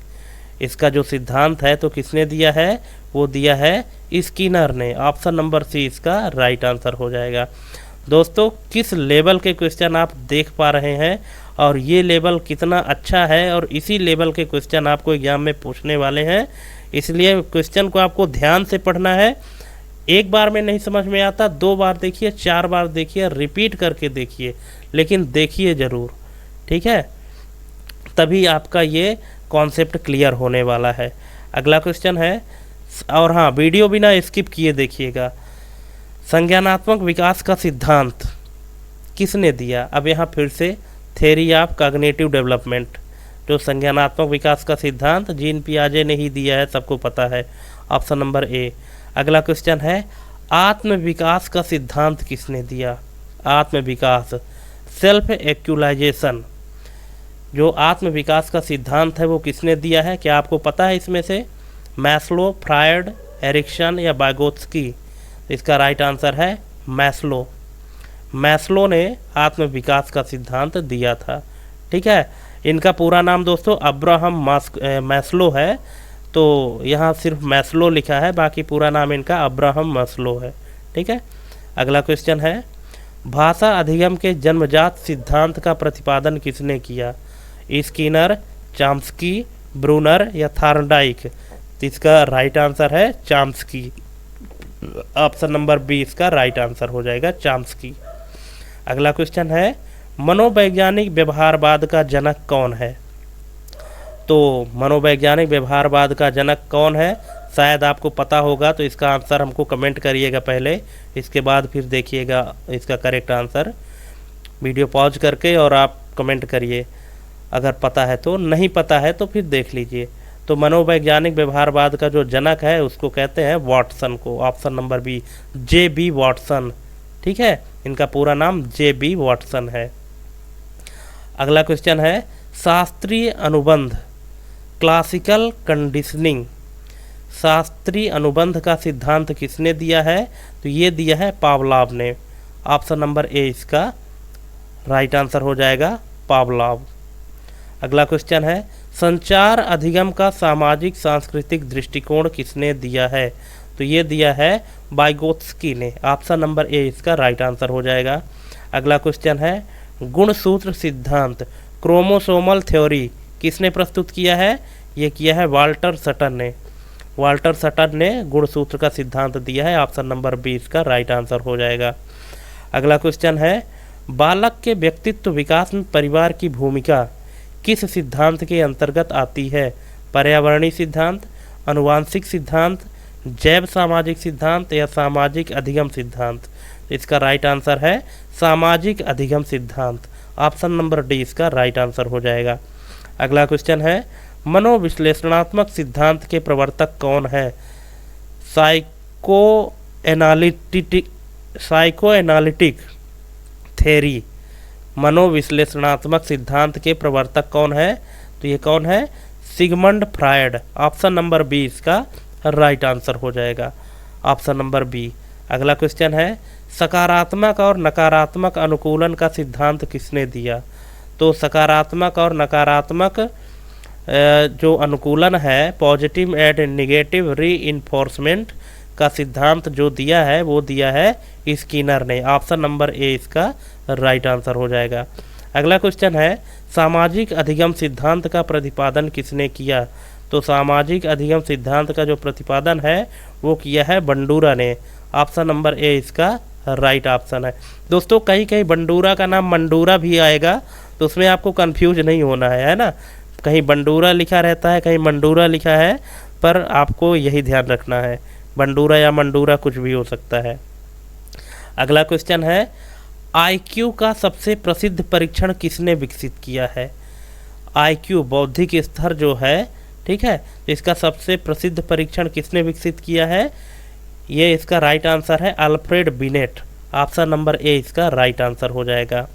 इसका जो सिद्धांत है तो किसने दिया है? वो दिया है स्किनर ने। ऑप्शन नंबर सी इसका राइट आंसर हो जाएगा। दोस्तों, किस लेवल के क्वेश्चन आप देख पा रहे हैं और ये लेवल कितना अच्छा है और इसी लेवल के क्वेश्चन आपको एग्जाम में पूछने वाले हैं, इसलिए क्वेश्चन को आपको ध्यान से पढ़ना है। एक बार में नहीं समझ में आता, 2 बार देखिए, 4 बार देखिए, रिपीट करके देखिए, लेकिन देखिए ज़रूर, ठीक है? तभी आपका ये कॉन्सेप्ट क्लियर होने वाला है। अगला क्वेश्चन है, और हाँ, वीडियो बिना स्किप किए देखिएगा। संज्ञानात्मक विकास का सिद्धांत किसने दिया? अब यहाँ फिर से थ्योरी ऑफ कॉग्निटिव डेवलपमेंट, जो संज्ञानात्मक विकास का सिद्धांत जीन पियाजे ने ही दिया है, सबको पता है। Option number A. अगला क्वेश्चन है, आत्म विकास का सिद्धांत किसने दिया? आत्म विकास, सेल्फ एक्चुअलाइजेशन, जो आत्म विकास का सिद्धांत है वो किसने दिया है? क्या आपको पता है इसमें से? मैस्लो, फ्रायड, एरिक्सन या वाइगोत्स्की? इसका राइट आंसर है मैस्लो। मैस्लो ने आत्म विकास का सिद्धांत दिया था, ठीक है? इनका पूरा नाम दोस्तों अब्राहम मैस्लो है, तो यहाँ सिर्फ मैस्लो लिखा है, बाकी पूरा नाम इनका अब्राहम मैस्लो है, ठीक है? अगला क्वेश्चन है, भाषा अधिगम के जन्मजात सिद्धांत का प्रतिपादन किसने किया? स्किनर, चॉम्स्की, ब्रूनर या थॉर्नडाइक? इसका राइट आंसर है चॉम्स्की। ऑप्शन नंबर बी इसका राइट आंसर हो जाएगा, चॉम्स्की। अगला क्वेश्चन है, मनोवैज्ञानिक व्यवहारवाद का जनक कौन है? तो मनोवैज्ञानिक व्यवहारवाद का जनक कौन है? शायद आपको पता होगा, तो इसका आंसर हमको कमेंट करिएगा पहले, इसके बाद फिर देखिएगा इसका करेक्ट आंसर। वीडियो पॉज करके और आप कमेंट करिए अगर पता है तो, नहीं पता है तो फिर देख लीजिए। तो मनोवैज्ञानिक व्यवहारवाद का जो जनक है उसको कहते हैं वाटसन को। Option number B, J B. Watson, ठीक है? इनका पूरा नाम जे.बी. वाटसन है। अगला क्वेश्चन है, शास्त्रीय अनुबंध क्लासिकल कंडीशनिंग शास्त्रीय अनुबंध का सिद्धांत किसने दिया है? तो ये दिया है पावलाव ने। ऑप्शन नंबर ए इसका राइट आंसर हो जाएगा, पावलाव। अगला क्वेश्चन है, संचार अधिगम का सामाजिक सांस्कृतिक दृष्टिकोण किसने दिया है? तो ये दिया है वाइगोत्स्की ने। ऑप्शन नंबर ए इसका राइट आंसर हो जाएगा। अगला क्वेश्चन है, गुणसूत्र सिद्धांत क्रोमोसोमल थ्योरी किसने प्रस्तुत किया है? ये किया है वाल्टर सटन ने। वाल्टर सटन ने गुणसूत्र का सिद्धांत दिया है। ऑप्शन नंबर बी इसका राइट आंसर हो जाएगा। अगला क्वेश्चन है, बालक के व्यक्तित्व विकास में परिवार की भूमिका किस सिद्धांत के अंतर्गत आती है? पर्यावरणीय सिद्धांत, आनुवांशिक सिद्धांत, जैव सामाजिक सिद्धांत या सामाजिक अधिगम सिद्धांत? इसका राइट आंसर है सामाजिक अधिगम सिद्धांत। ऑप्शन नंबर डी इसका राइट आंसर हो जाएगा। अगला क्वेश्चन है, मनोविश्लेषणात्मक सिद्धांत के प्रवर्तक कौन है? साइकोएनालिटिक थ्योरी, मनोविश्लेषणात्मक सिद्धांत के प्रवर्तक कौन है? तो ये कौन है? Sigmund Freud. Option number B इसका राइट आंसर हो जाएगा, ऑप्शन नंबर बी। अगला क्वेश्चन है, सकारात्मक और नकारात्मक अनुकूलन का सिद्धांत किसने दिया? तो सकारात्मक और नकारात्मक जो अनुकूलन है, पॉजिटिव एंड नेगेटिव रीइंफोर्समेंट का सिद्धांत जो दिया है वो दिया है स्किनर ने। ऑप्शन नंबर ए इसका राइट आंसर हो जाएगा। अगला क्वेश्चन है, सामाजिक अधिगम सिद्धांत का प्रतिपादन किसने किया? तो सामाजिक अधिगम सिद्धांत का जो प्रतिपादन है वो किया है बंडूरा ने। ऑप्शन नंबर ए इसका राइट ऑप्शन है। दोस्तों कहीं कहीं बंडूरा का नाम मंडूरा भी आएगा, तो उसमें आपको कंफ्यूज नहीं होना है ना। कहीं बंडूरा लिखा रहता है, कहीं मंडूरा लिखा है, पर आपको यही ध्यान रखना है, बंडूरा या मंडूरा कुछ भी हो सकता है। अगला क्वेश्चन है, आईक्यू का सबसे प्रसिद्ध परीक्षण किसने विकसित किया है? आईक्यू बौद्धिक स्तर जो है, ठीक है, तो इसका सबसे प्रसिद्ध परीक्षण किसने विकसित किया है? ये इसका राइट आंसर है Alfred beneath. Option number A इसका राइट आंसर हो जाएगा।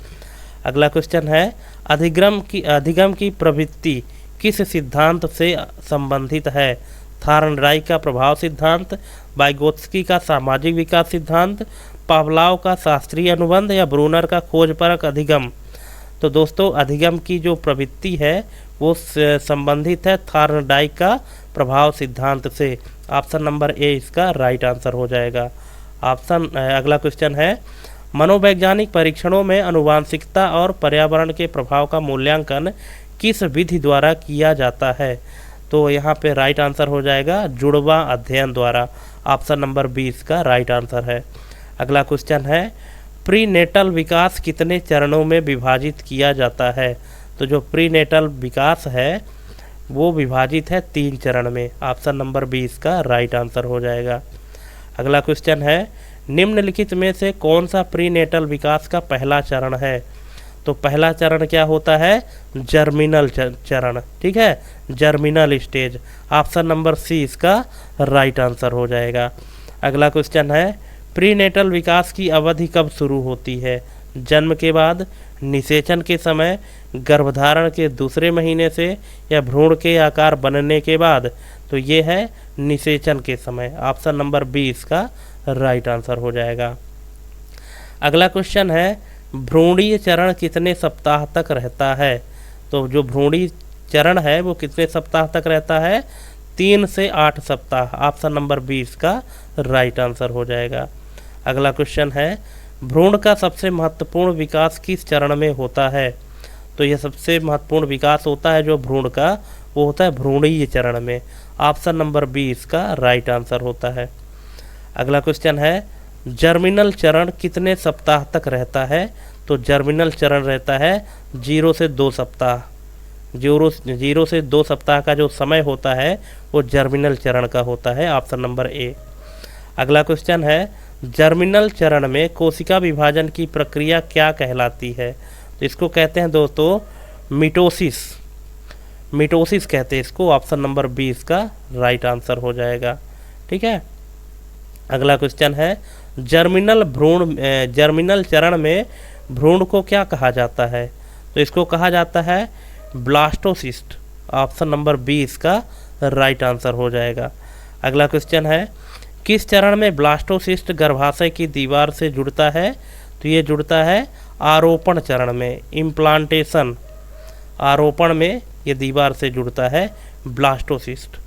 अगला क्वेश्चन है, अधिगम की प्रवृत्ति किस सिद्धांत से संबंधित है? थार्नडाइक का प्रभाव सिद्धांत, वाइगोत्स्की का सामाजिक विकास सिद्धांत, पावलाव का शास्त्रीय अनुबंध या ब्रूनर का खोजपरक अधिगम? तो दोस्तों अधिगम की जो प्रवृत्ति है वो संबंधित है थार्नडाइक का प्रभाव सिद्धांत से। ऑप्शन नंबर ए इसका राइट आंसर हो जाएगा। अगला क्वेश्चन है, मनोवैज्ञानिक परीक्षणों में आनुवांशिकता और पर्यावरण के प्रभाव का मूल्यांकन किस विधि द्वारा किया जाता है? तो यहाँ पे राइट आंसर हो जाएगा जुड़वा अध्ययन द्वारा। ऑप्शन नंबर बी इसका राइट आंसर है। अगला क्वेश्चन है, प्रीनेटल विकास कितने चरणों में विभाजित किया जाता है? तो जो प्रीनेटल विकास है वो विभाजित है 3 चरण में। ऑप्शन नंबर बी इसका राइट आंसर हो जाएगा। अगला क्वेश्चन है, निम्नलिखित में से कौन सा प्रीनेटल विकास का पहला चरण है? तो पहला चरण क्या होता है? जर्मिनल चरण, ठीक है, germinal stage. Option number C इसका राइट आंसर हो जाएगा। अगला क्वेश्चन है, प्रीनेटल विकास की अवधि कब शुरू होती है? जन्म के बाद, निषेचन के समय, गर्भधारण के दूसरे महीने से या भ्रूण के आकार बनने के बाद? तो ये है निषेचन के समय। ऑप्शन नंबर बी इसका राइट आंसर हो जाएगा। अगला क्वेश्चन है, भ्रूणीय चरण कितने सप्ताह तक रहता है? तो जो भ्रूणीय चरण है वो कितने सप्ताह तक रहता है? 3 से 8 सप्ताह। ऑप्शन नंबर बी इसका राइट आंसर हो जाएगा। अगला क्वेश्चन है, भ्रूण का सबसे महत्वपूर्ण विकास किस चरण में होता है? तो यह सबसे महत्वपूर्ण विकास होता है जो भ्रूण का, वो होता है भ्रूणीय चरण में। ऑप्शन नंबर बी इसका राइट आंसर होता है। अगला क्वेश्चन है, जर्मिनल चरण कितने सप्ताह तक रहता है? तो जर्मिनल चरण रहता है 0 से 2 सप्ताह। 0 से 2 सप्ताह का जो समय होता है वो जर्मिनल चरण का होता है। Option number A. अगला क्वेश्चन है, जर्मिनल चरण में कोशिका विभाजन की प्रक्रिया क्या कहलाती है? तो इसको कहते हैं दोस्तों मिटोसिस। मिटोसिस कहते हैं इसको। ऑप्शन नंबर बी इसका राइट आंसर हो जाएगा, ठीक है। अगला क्वेश्चन है, जर्मिनल चरण में भ्रूण को क्या कहा जाता है? तो इसको कहा जाता है ब्लास्टोसिस्ट। ऑप्शन नंबर बी इसका राइट आंसर हो जाएगा। अगला क्वेश्चन है, किस चरण में ब्लास्टोसिस्ट गर्भाशय की दीवार से जुड़ता है? तो ये जुड़ता है आरोपण चरण में, इम्प्लांटेशन, आरोपण में ये दीवार से जुड़ता है ब्लास्टोसिस्ट।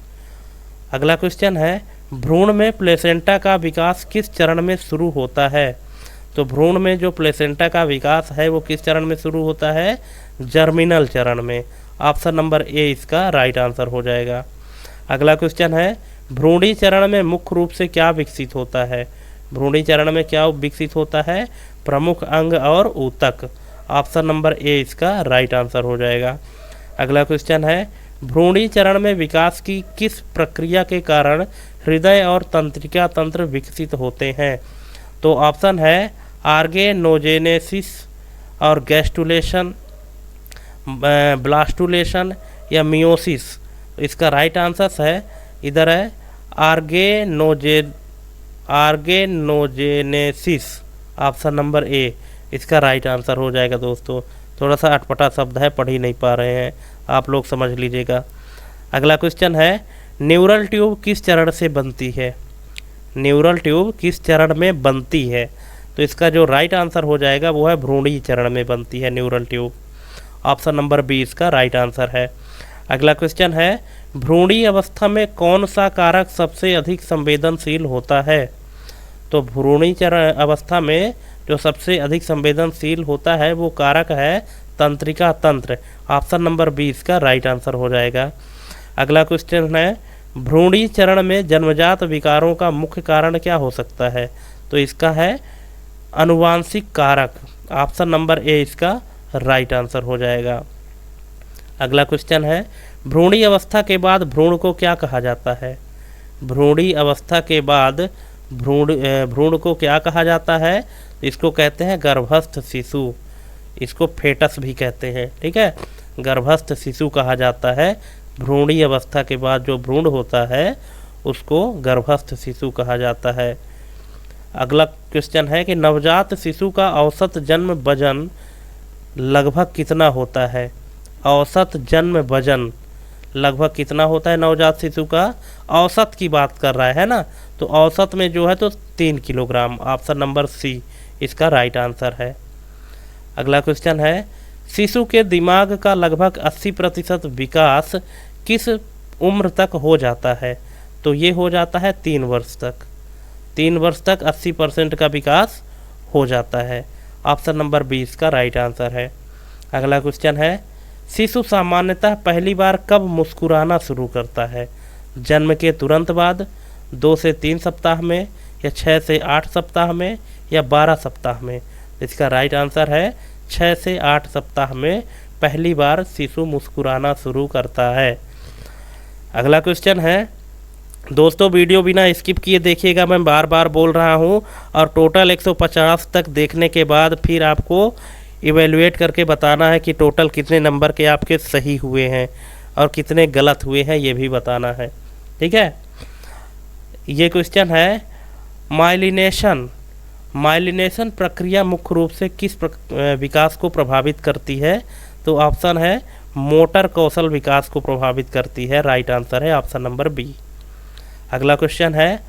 अगला क्वेश्चन है, भ्रूण में प्लेसेंटा का विकास किस चरण में शुरू होता है? तो भ्रूण में जो प्लेसेंटा का विकास है वो किस चरण में शुरू होता है? जर्मिनल चरण में। ऑप्शन नंबर ए इसका राइट आंसर हो जाएगा। अगला क्वेश्चन है, भ्रूणी चरण में मुख्य रूप से क्या विकसित होता है? भ्रूणी चरण में क्या विकसित होता है? प्रमुख अंग और ऊतक। ऑप्शन नंबर ए इसका राइट आंसर हो जाएगा। अगला क्वेश्चन है, भ्रूणी चरण में विकास की किस प्रक्रिया के कारण हृदय और तंत्रिका तंत्र विकसित होते हैं? तो ऑप्शन है आर्गेनोजेनेसिस और गैस्टुलेशन, ब्लास्टुलेशन या मियोसिस। इसका राइट आंसर है इधर है आर्गेनोजेनेसिस। ऑप्शन नंबर ए इसका राइट आंसर हो जाएगा। दोस्तों थोड़ा सा अटपटा शब्द है, पढ़ ही नहीं पा रहे हैं, आप लोग समझ लीजिएगा। अगला क्वेश्चन है, न्यूरल ट्यूब किस चरण से बनती है? न्यूरल ट्यूब किस चरण में बनती है? तो इसका जो राइट आंसर हो जाएगा वो है भ्रूणी चरण में बनती है neural tube. Option number B इसका राइट आंसर है। अगला क्वेश्चन है, भ्रूणी अवस्था में कौन सा कारक सबसे अधिक संवेदनशील होता है? तो भ्रूणी चरण अवस्था में जो सबसे अधिक संवेदनशील होता है वो कारक है तंत्रिका तंत्र। ऑप्शन नंबर बी इसका राइट आंसर हो जाएगा। अगला क्वेश्चन है, भ्रूणी चरण में जन्मजात विकारों का मुख्य कारण क्या हो सकता है? तो इसका है आनुवांशिक कारक। ऑप्शन नंबर ए इसका राइट आंसर हो जाएगा। अगला क्वेश्चन है, भ्रूणी अवस्था के बाद भ्रूण को क्या कहा जाता है? भ्रूणी अवस्था के बाद भ्रूण को क्या कहा जाता है? इसको कहते हैं गर्भस्थ शिशु, इसको फेटस भी कहते हैं। ठीक है, गर्भस्थ शिशु कहा जाता है। भ्रूणी अवस्था के बाद जो भ्रूण होता है उसको गर्भस्थ शिशु कहा जाता है। अगला क्वेश्चन है कि नवजात शिशु का औसत जन्म वजन लगभग कितना होता है? औसत जन्म वजन लगभग कितना होता है नवजात शिशु का? औसत की बात कर रहा है ना, तो औसत में जो है तो 3 किलोग्राम। ऑप्शन नंबर सी इसका राइट आंसर है। अगला क्वेश्चन है, शिशु के दिमाग का लगभग 80% विकास किस उम्र तक हो जाता है? तो ये हो जाता है 3 वर्ष तक। 3 वर्ष तक 80% का विकास हो जाता है। ऑप्शन नंबर 20 का राइट आंसर है। अगला क्वेश्चन है, शिशु सामान्यतः पहली बार कब मुस्कुराना शुरू करता है? जन्म के तुरंत बाद, 2 से 3 सप्ताह में, या 6 से 8 सप्ताह में, या 12 सप्ताह में? इसका राइट आंसर है 6 से 8 सप्ताह में पहली बार शिशु मुस्कुराना शुरू करता है। अगला क्वेश्चन है, दोस्तों वीडियो बिना स्किप किए देखिएगा, मैं बार बार बोल रहा हूँ, और टोटल 150 तक देखने के बाद फिर आपको इवेलुएट करके बताना है कि टोटल कितने नंबर के आपके सही हुए हैं और कितने गलत हुए हैं, ये भी बताना है। ठीक है, ये क्वेश्चन है, माइलिनेशन प्रक्रिया मुख्य रूप से किस विकास को प्रभावित करती है? तो ऑप्शन है मोटर कौशल विकास को प्रभावित करती है। राइट आंसर है ऑप्शन नंबर बी। अगला क्वेश्चन है,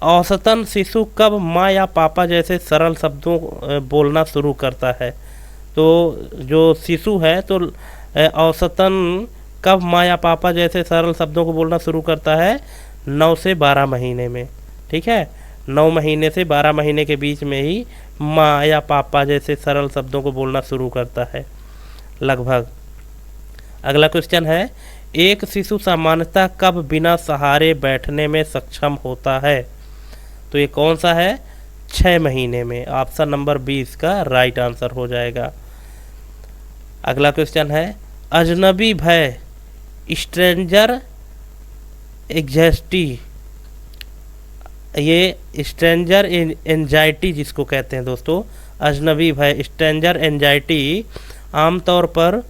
औसतन शिशु कब माँ या पापा जैसे सरल शब्दों बोलना शुरू करता है? तो जो शिशु है तो औसतन कब माँ या पापा जैसे सरल शब्दों को बोलना शुरू करता है? 9 से 12 महीने में। ठीक है, 9 महीने से 12 महीने के बीच में ही माँ या पापा जैसे सरल शब्दों को बोलना शुरू करता है लगभग। अगला क्वेश्चन है, एक शिशु सामान्यतः कब बिना सहारे बैठने में सक्षम होता है? तो ये कौन सा है? 6 महीने में। ऑप्शन नंबर 20 का राइट आंसर हो जाएगा। अगला क्वेश्चन है, अजनबी भय, स्ट्रेंजर एंग्जाइटी, ये स्ट्रेंजर एंजाइटी जिसको कहते हैं दोस्तों, अजनबी भय स्ट्रेंजर एंजाइटी आमतौर पर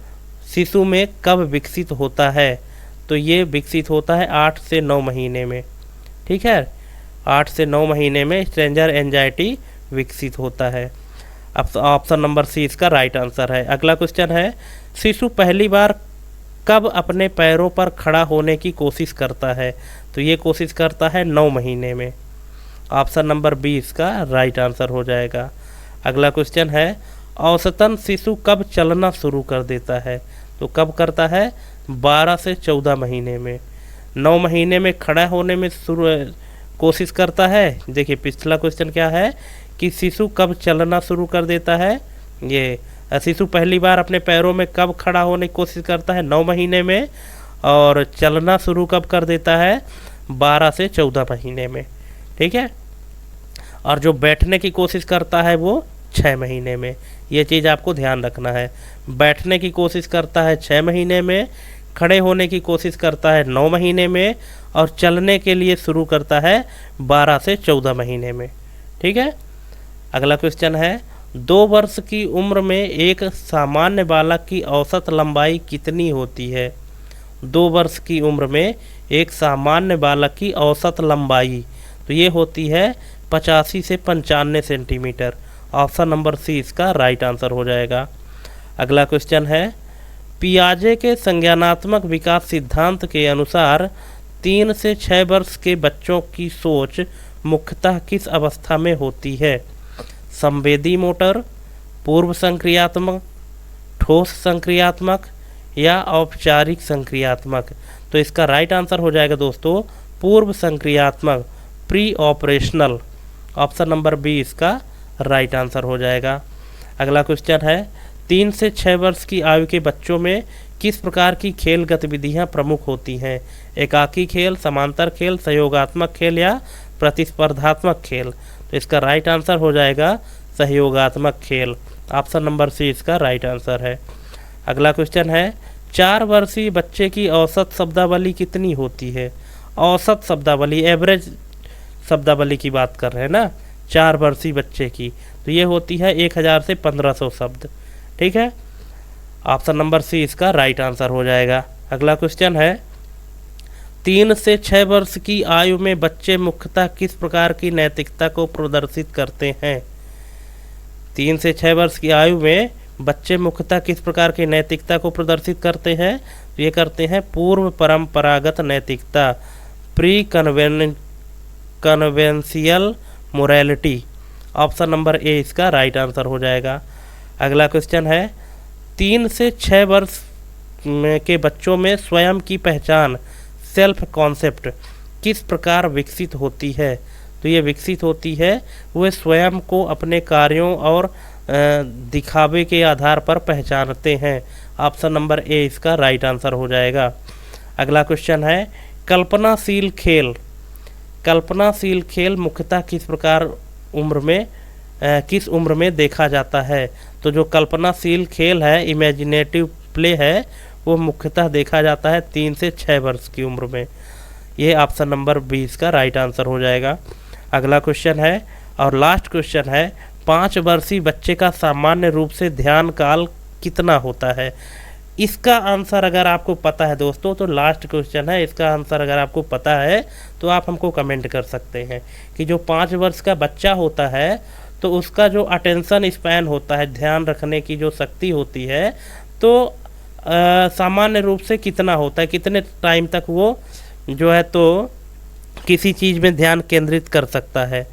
शिशु में कब विकसित होता है? तो ये विकसित होता है 8 से 9 महीने में। ठीक है, 8 से 9 महीने में स्ट्रेंजर एंजाइटी विकसित होता है। अब ऑप्शन नंबर सी इसका राइट आंसर है। अगला क्वेश्चन है, शिशु पहली बार कब अपने पैरों पर खड़ा होने की कोशिश करता है? तो ये कोशिश करता है 9 महीने में। ऑप्शन नंबर बी इसका राइट आंसर हो जाएगा। अगला क्वेश्चन है, औसतन शिशु कब चलना शुरू कर देता है? तो कब करता है? 12 से 14 महीने में। 9 महीने में खड़ा होने में कोशिश करता है। देखिए पिछला क्वेश्चन क्या है कि शिशु कब चलना शुरू कर देता है। ये शिशु पहली बार अपने पैरों में कब खड़ा होने की कोशिश करता है? 9 महीने में। और चलना शुरू कब कर देता है? 12 से 14 महीने में। ठीक है। और जो बैठने की कोशिश करता है वो 6 महीने में। ये चीज़ आपको ध्यान रखना है। बैठने की कोशिश करता है 6 महीने में, खड़े होने की कोशिश करता है 9 महीने में, और चलने के लिए शुरू करता है 12 से 14 महीने में। ठीक है। अगला क्वेश्चन है, 2 वर्ष की उम्र में एक सामान्य बालक की औसत लंबाई कितनी होती है? 2 वर्ष की उम्र में एक सामान्य बालक की औसत लंबाई, तो ये होती है 85 से 95 सेंटीमीटर। ऑप्शन नंबर सी इसका राइट आंसर हो जाएगा। अगला क्वेश्चन है, पियाजे के संज्ञानात्मक विकास सिद्धांत के अनुसार 3 से 6 वर्ष के बच्चों की सोच मुख्यतः किस अवस्था में होती है? संवेदी मोटर, पूर्व संक्रियात्मक, ठोस संक्रियात्मक या औपचारिक संक्रियात्मक? तो इसका राइट आंसर हो जाएगा दोस्तों पूर्व संक्रियात्मक, pre operational. Option number B इसका राइट आंसर हो जाएगा। अगला क्वेश्चन है, 3 से 6 वर्ष की आयु के बच्चों में किस प्रकार की खेल गतिविधियां प्रमुख होती हैं? एकाकी खेल, समांतर खेल, सहयोगात्मक खेल या प्रतिस्पर्धात्मक खेल? तो इसका राइट आंसर हो जाएगा सहयोगात्मक खेल। ऑप्शन नंबर सी इसका राइट आंसर है। अगला क्वेश्चन है, 4 वर्षीय बच्चे की औसत शब्दावली कितनी होती है? औसत शब्दावली, एवरेज शब्दावली की बात कर रहे हैं ना, 4 वर्षीय बच्चे की, तो ये होती है 1000 से 1500 शब्द। ठीक है। ऑप्शन नंबर सी इसका राइट आंसर हो जाएगा। अगला क्वेश्चन है, 3 से 6 वर्ष की आयु में बच्चे मुख्यतः किस प्रकार की नैतिकता को प्रदर्शित करते हैं? 3 से 6 वर्ष की आयु में बच्चे मुख्यतः किस प्रकार की नैतिकता को प्रदर्शित करते हैं? तो ये करते हैं पूर्व परंपरागत नैतिकता, pre conventional morality. Option number A इसका राइट आंसर हो जाएगा। अगला क्वेश्चन है, 3 से 6 वर्ष के बच्चों में स्वयं की पहचान, सेल्फ कॉन्सेप्ट किस प्रकार विकसित होती है? तो ये विकसित होती है वे स्वयं को अपने कार्यों और दिखावे के आधार पर पहचानते हैं। ऑप्शन नंबर ए इसका राइट आंसर हो जाएगा। अगला क्वेश्चन है, कल्पनाशील खेल, कल्पनाशील खेल मुख्यतः किस प्रकार उम्र में किस उम्र में देखा जाता है? तो जो कल्पनाशील खेल है, इमेजिनेटिव प्ले है, वो मुख्यतः देखा जाता है 3 से 6 वर्ष की उम्र में। ये ऑप्शन नंबर 20 का राइट आंसर हो जाएगा। अगला क्वेश्चन है और लास्ट क्वेश्चन है, 5 वर्षीय बच्चे का सामान्य रूप से ध्यान काल कितना होता है? इसका आंसर अगर आपको पता है दोस्तों, तो लास्ट क्वेश्चन है, इसका आंसर अगर आपको पता है तो आप हमको कमेंट कर सकते हैं कि जो 5 वर्ष का बच्चा होता है तो उसका जो अटेंशन स्पैन होता है, ध्यान रखने की जो शक्ति होती है, तो सामान्य रूप से कितना होता है, कितने टाइम तक वो जो है तो किसी चीज़ में ध्यान केंद्रित कर सकता है?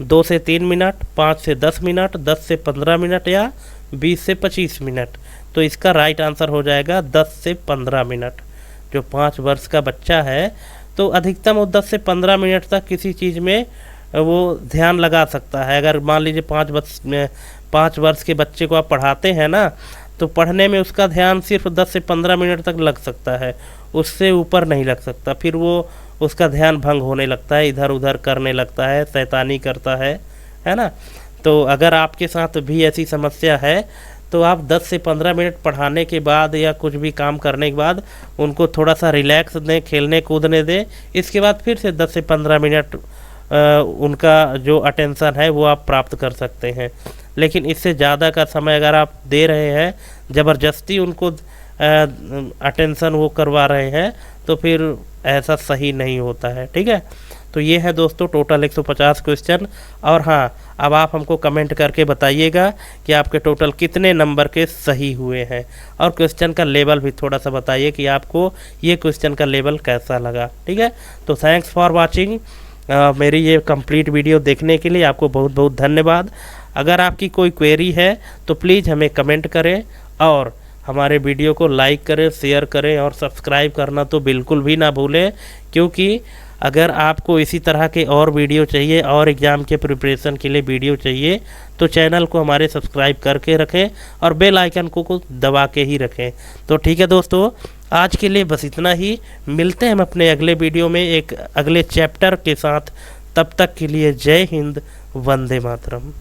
2 से 3 मिनट, 5 से 10 मिनट, 10 से 15 मिनट या 20 से 25 मिनट? तो इसका राइट आंसर हो जाएगा 10 से 15 मिनट। जो 5 वर्ष का बच्चा है तो अधिकतम वो 10 से 15 मिनट तक किसी चीज़ में वो ध्यान लगा सकता है। अगर मान लीजिए 5 वर्ष के बच्चे को आप पढ़ाते हैं ना, तो पढ़ने में उसका ध्यान सिर्फ 10 से 15 मिनट तक लग सकता है, उससे ऊपर नहीं लग सकता। फिर वो उसका ध्यान भंग होने लगता है, इधर उधर करने लगता है, शैतानी करता है ना। तो अगर आपके साथ भी ऐसी समस्या है तो आप 10 से 15 मिनट पढ़ाने के बाद या कुछ भी काम करने के बाद उनको थोड़ा सा रिलैक्स दें, खेलने कूदने दें। इसके बाद फिर से 10 से 15 मिनट उनका जो अटेंशन है वो आप प्राप्त कर सकते हैं। लेकिन इससे ज़्यादा का समय अगर आप दे रहे हैं, ज़बरदस्ती उनको अटेंशन वो करवा रहे हैं, तो फिर ऐसा सही नहीं होता है। ठीक है। तो ये है दोस्तों टोटल 150 क्वेश्चन। और हाँ, अब आप हमको कमेंट करके बताइएगा कि आपके टोटल कितने नंबर के सही हुए हैं, और क्वेश्चन का लेवल भी थोड़ा सा बताइए कि आपको ये क्वेश्चन का लेवल कैसा लगा। ठीक है, तो थैंक्स फॉर वाचिंग। मेरी ये कंप्लीट वीडियो देखने के लिए आपको बहुत बहुत धन्यवाद। अगर आपकी कोई क्वेरी है तो प्लीज़ हमें कमेंट करें, और हमारे वीडियो को लाइक करें, शेयर करें, और सब्सक्राइब करना तो बिल्कुल भी ना भूलें। क्योंकि अगर आपको इसी तरह के और वीडियो चाहिए, और एग्ज़ाम के प्रिपरेशन के लिए वीडियो चाहिए, तो चैनल को हमारे सब्सक्राइब करके रखें और बेल आइकन को दबा के ही रखें। तो ठीक है दोस्तों, आज के लिए बस इतना ही। मिलते हैं हम अपने अगले वीडियो में एक अगले चैप्टर के साथ। तब तक के लिए जय हिंद, वंदे मातरम।